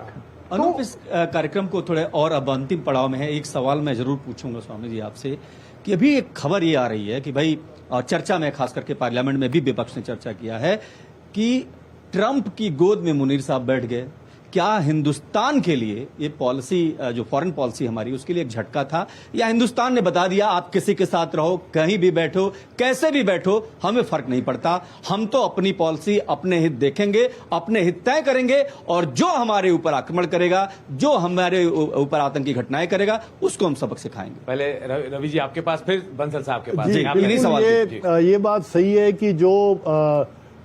अनूप, इस कार्यक्रम को थोड़े और अब अंतिम पड़ाव में है। एक सवाल मैं जरूर पूछूंगा स्वामी जी आपसे कि अभी एक खबर ये आ रही है कि भाई चर्चा में, खास करके पार्लियामेंट में भी विपक्ष ने चर्चा किया है कि ट्रंप की गोद में मुनीर साहब बैठ गए। क्या हिंदुस्तान के लिए ये पॉलिसी, जो फॉरेन पॉलिसी हमारी, उसके लिए एक झटका था, या हिंदुस्तान ने बता दिया आप किसी के साथ रहो, कहीं भी बैठो, कैसे भी बैठो, हमें फर्क नहीं पड़ता, हम तो अपनी पॉलिसी, अपने हित देखेंगे, अपने हित तय करेंगे, और जो हमारे ऊपर आक्रमण करेगा, जो हमारे ऊपर आतंकी घटनाएं करेगा, उसको हम सबक सिखाएंगे। पहले रवि जी आपके पास, फिर बंसल साहब के पास। जी, आप यही बिल्कुल, सवाल ये बात सही है कि जो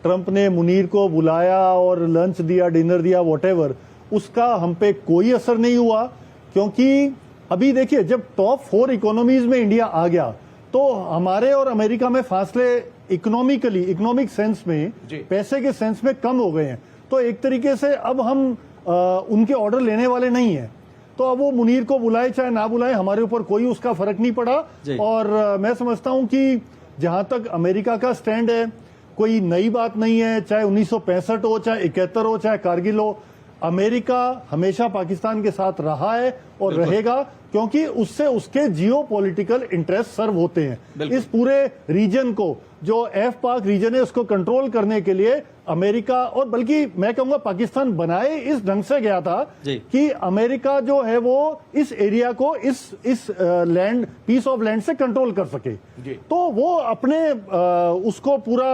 ट्रंप ने मुनीर को बुलाया और लंच दिया, डिनर दिया, व्हाटएवर, उसका हम पे कोई असर नहीं हुआ, क्योंकि अभी देखिए जब टॉप 4 इकोनॉमीज में इंडिया आ गया तो हमारे और अमेरिका में फासले इकोनॉमिकली, इकोनॉमिक सेंस में, पैसे के सेंस में कम हो गए हैं। तो एक तरीके से अब हम उनके ऑर्डर लेने वाले नहीं हैं। तो अब वो मुनीर को बुलाए चाहे ना बुलाए, हमारे ऊपर कोई उसका फर्क नहीं पड़ा। और मैं समझता हूं कि जहां तक अमेरिका का स्टैंड है, कोई नई बात नहीं है, चाहे 1965 हो, चाहे 71 हो, चाहे कारगिल हो, अमेरिका हमेशा पाकिस्तान के साथ रहा है और रहेगा, क्योंकि उससे उसके जियोपॉलिटिकल इंटरेस्ट सर्व होते हैं। इस पूरे रीजन को, जो एफ पाक रीजन है, उसको कंट्रोल करने के लिए अमेरिका, और बल्कि मैं कहूंगा पाकिस्तान बनाए इस ढंग से गया था कि अमेरिका जो है वो इस एरिया को, इस लैंड, पीस ऑफ लैंड से कंट्रोल कर सके। तो वो अपने उसको पूरा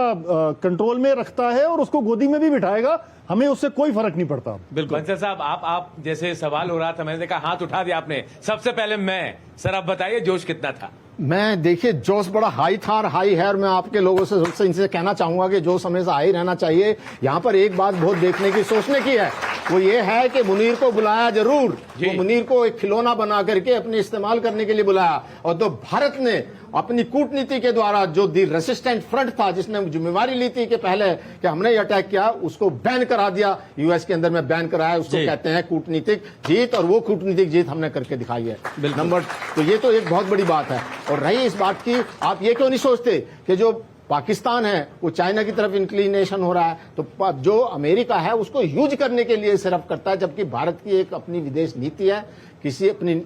कंट्रोल में रखता है और उसको गोदी में भी बिठाएगा, हमें उससे कोई फर्क नहीं पड़ता। बिल्कुल बंसल साहब, आप जैसे सवाल हो रहा था, मैंने देखा हाथ उठा दिया आपने। सबसे पहले मैं, सर आप बताइए जोश कितना था? मैं देखिए जोश बड़ा हाई था और हाई है, और मैं आपके लोगों से इनसे कहना चाहूंगा कि जोश हमेशा हाई रहना चाहिए। यहाँ पर एक बात बहुत देखने की, सोचने की है, वो ये है कि मुनीर को बुलाया जरूर, वो मुनीर को एक खिलौना बना करके अपने इस्तेमाल करने के लिए बुलाया, और तो भारत ने अपनी कूटनीति के द्वारा जो दी रेसिस्टेंट फ्रंट था, जिसने जिम्मेवारी ली थी कि पहले कि हमने ये अटैक किया, उसको बैन करा दिया, यूएस के अंदर में बैन कराया। उसको कहते हैं कूटनीतिक जीत, और वो कूटनीतिक जीत हमने करके दिखाई है। नंबर तो ये तो एक बहुत बड़ी बात है। और रही इस बात की, आप ये क्यों नहीं सोचते कि जो पाकिस्तान है वो चाइना की तरफ इंक्लिनेशन हो रहा है, तो जो अमेरिका है उसको यूज करने के लिए सिर्फ करता है, जबकि भारत की एक अपनी विदेश नीति है, किसी अपनी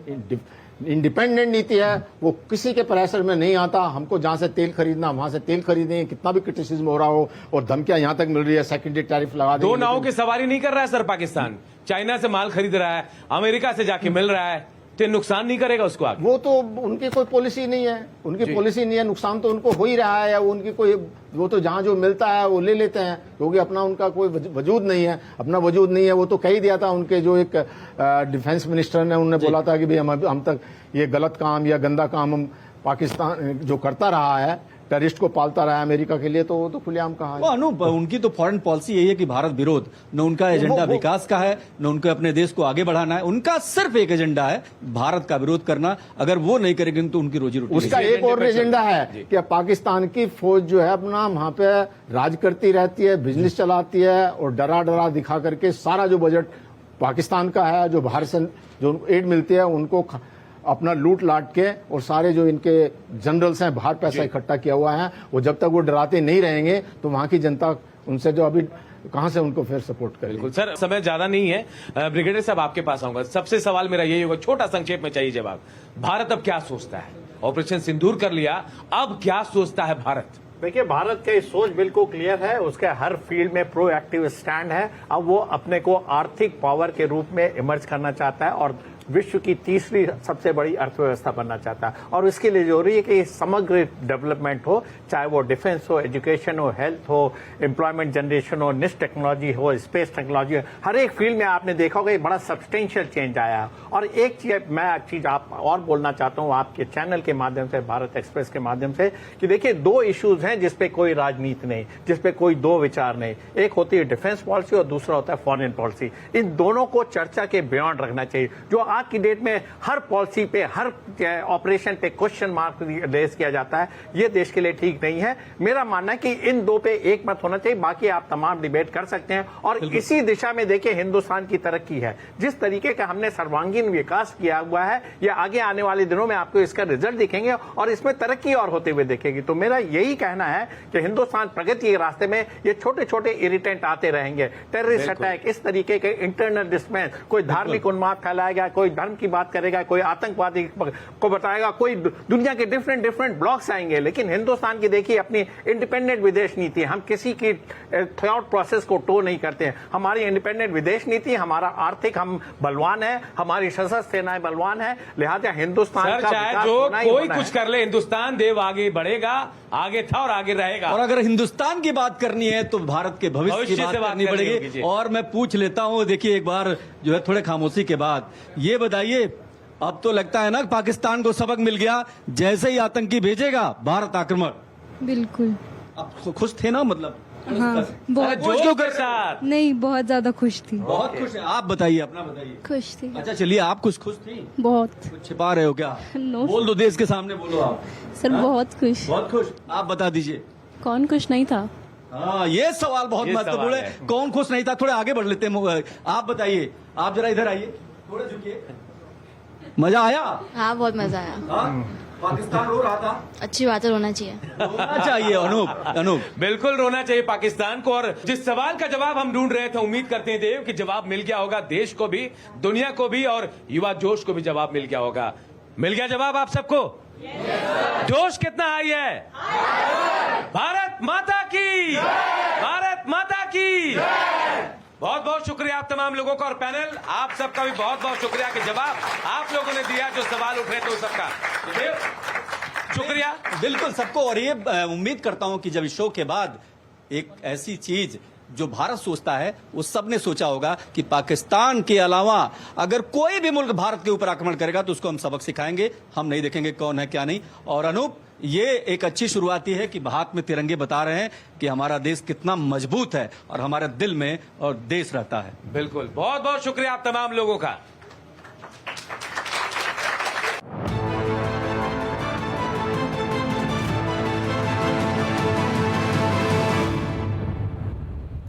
इंडिपेंडेंट नीति है, वो किसी के प्रेशर में नहीं आता। हमको जहां से तेल खरीदना वहां से तेल खरीदें, कितना भी क्रिटिसिज्म हो रहा हो, और धमकियां यहां तक मिल रही है, सेकेंडरी टैरिफ लगा देंगे। दो नावों की सवारी नहीं कर रहा है सर पाकिस्तान, चाइना से माल खरीद रहा है, अमेरिका से जाके मिल रहा है, तो नुकसान नहीं करेगा उसको आगे? वो तो उनकी कोई पॉलिसी नहीं है, उनकी पॉलिसी नहीं है, नुकसान तो उनको हो ही रहा है। उनकी कोई, वो तो जहां जो मिलता है वो ले लेते हैं, क्योंकि अपना उनका कोई वजूद नहीं है, अपना वजूद नहीं है। वो तो कह ही दिया था, उनके जो एक डिफेंस मिनिस्टर ने, उन्होंने बोला था कि भाई हम तक ये गलत काम या गंदा काम हम पाकिस्तान जो करता रहा है, टेररिस्ट को पालता रहा है अमेरिका के लिए, तो खुलेआम कहा है। अनूप, उनकी तो फॉरेन पॉलिसी यही है कि भारत विरोध, न उनका एजेंडा विकास का है, न उनको अपने देश को आगे बढ़ाना है। उनका सिर्फ एक एजेंडा है, भारत का विरोध करना। अगर वो नहीं करेंगे तो उनकी रोजी रोटी। उसका एक और एजेंडा है कि पाकिस्तान की फौज जो है अपना वहां पे राज करती रहती है, बिजनेस चलाती है, और डरा डरा दिखा करके सारा जो बजट पाकिस्तान का है, जो बाहर से जो एड मिलती है, उनको अपना लूट लाट के, और सारे जो इनके जनरल्स हैं बाहर पैसा इकट्ठा किया हुआ है, वो जब तक वो डराते नहीं रहेंगे तो वहां की जनता उनसे जो अभी कहां से उनको फिर सपोर्ट करेगी। बिल्कुल सर, समय ज्यादा नहीं है, ब्रिगेडियर साहब आपके पास आऊंगा। सबसे सवाल मेरा यही होगा, छोटा संक्षेप में चाहिए जवाब। भारत अब क्या सोचता है? ऑपरेशन सिंदूर कर लिया, अब क्या सोचता है भारत? देखिए, भारत की सोच बिल्कुल क्लियर है, उसके हर फील्ड में प्रोएक्टिव स्टैंड है। अब वो अपने को आर्थिक पावर के रूप में इमर्ज करना चाहता है और विश्व की तीसरी सबसे बड़ी अर्थव्यवस्था बनना चाहता है। और इसके लिए जरूरी है कि समग्र डेवलपमेंट हो, चाहे वो डिफेंस हो, एजुकेशन हो, हेल्थ हो, एम्प्लॉयमेंट जनरेशन हो, निश टेक्नोलॉजी हो, स्पेस टेक्नोलॉजी हो, हर एक फील्ड में आपने देखा होगा बड़ा सब्सटेंशियल चेंज आया है। और एक चीज आप और बोलना चाहता हूं आपके चैनल के माध्यम से, भारत एक्सप्रेस के माध्यम से, कि देखिए दो इश्यूज हैं जिसपे कोई राजनीति नहीं, जिसपे कोई दो विचार नहीं। एक होती है डिफेंस पॉलिसी और दूसरा होता है फॉरेन पॉलिसी। इन दोनों को चर्चा के बियॉन्ड रखना चाहिए। जो आज की डेट में हर पॉलिसी पे, हर ऑपरेशन पे क्वेश्चन मार्क रेज किया जाता है, ये देश के लिए ठीक नहीं है। मेरा मानना है कि इन दो पे एक मत होना चाहिए, बाकी आप तमाम डिबेट कर सकते हैं। और इसी दिशा में देखिए हिंदुस्तान की तरक्की है, जिस तरीके का हमने सर्वांगीण विकास किया हुआ है, ये आगे आने वाले दिनों में आपको इसका रिजल्ट दिखेंगे और इसमें तरक्की और होते हुए देखेगी। तो मेरा यही कहना है कि हिंदुस्तान प्रगति के रास्ते में, ये छोटे छोटे इरिटेंट आते रहेंगे, टेररिस्ट अटैक, इस तरीके के इंटरनल डिस्टर्बेंस, कोई धार्मिक उन्माद फैलाया गया, कोई धर्म की बात करेगा, कोई आतंकवादी को बताएगा, कोई दुनिया के डिफरेंट डिफरेंट ब्लॉक्स आएंगे। लेकिन हिंदुस्तान की देखिए अपनी इंडिपेंडेंट विदेश नीति, हम किसी की थॉट प्रोसेस को टो नहीं करते हैं। हमारी इंडिपेंडेंट विदेश नीति, हमारा आर्थिक हम बलवान है, हमारी सशस्त्र सेनाएं बलवान है, लिहाजा हिंदुस्तान सर, का चाहे विकास जो होना ही कोई होना कुछ है। कर ले, हिंदुस्तान देव आगे बढ़ेगा, आगे था और आगे रहेगा। और अगर हिंदुस्तान की बात करनी है तो भारत के भविष्य की बात करनी पड़ेगी। और मैं पूछ लेता हूं, देखिए एक बार जो है थोड़े खामोशी के बाद ये बताइए, अब तो लगता है ना पाकिस्तान को सबक मिल गया, जैसे ही आतंकी भेजेगा भारत आक्रमण। बिल्कुल। अब खुश थे ना, मतलब हाँ, बहुत जोश के साथ नहीं, बहुत ज्यादा खुश थी। बहुत खुश है। आप बताइए, अपना बताइए। खुश थी अच्छा चलिए, आप कुछ खुश थी? बहुत। कुछ छिपा रहे हो क्या? नो। बोल दो, देश के सामने बोलो आप। सर बहुत खुश। बहुत खुश। आप बता दीजिए कौन खुश नहीं था? हाँ, ये सवाल बहुत ये महत्वपूर्ण सवाल है। कौन खुश नहीं था? थोड़े आगे बढ़ लेते हैं। आप बताइए, आप जरा इधर आइए, थोड़े झुकिए। मजा आया? हाँ, बहुत मजा आया। हाँ? पाकिस्तान रो रहा था। अच्छी बात है, रोना चाहिए। रोना चाहिए अनूप। बिल्कुल रोना चाहिए पाकिस्तान को। और जिस सवाल का जवाब हम ढूंढ रहे थे, उम्मीद करते हैं देव कि जवाब मिल गया होगा, देश को भी, दुनिया को भी, और युवा जोश को भी जवाब मिल गया होगा। मिल गया जवाब आप सबको? जोश कितना हाई है? भारत माता की, भारत माता की। बहुत बहुत शुक्रिया आप तमाम लोगों का, और पैनल आप सबका भी बहुत बहुत शुक्रिया कि जवाब आप लोगों ने दिया, जो सवाल उठ रहे थे उस सबका। शुक्रिया बिल्कुल सबको। और ये उम्मीद करता हूं कि जब इस शो के बाद एक ऐसी चीज जो भारत सोचता है, वो सबने सोचा होगा कि पाकिस्तान के अलावा अगर कोई भी मुल्क भारत के ऊपर आक्रमण करेगा तो उसको हम सबक सिखाएंगे। हम नहीं देखेंगे कौन है क्या नहीं। और अनूप, ये एक अच्छी शुरुआती है कि हाथ में तिरंगे बता रहे हैं कि हमारा देश कितना मजबूत है और हमारे दिल में और देश रहता है। बिल्कुल। बहुत बहुत शुक्रिया आप तमाम लोगों का।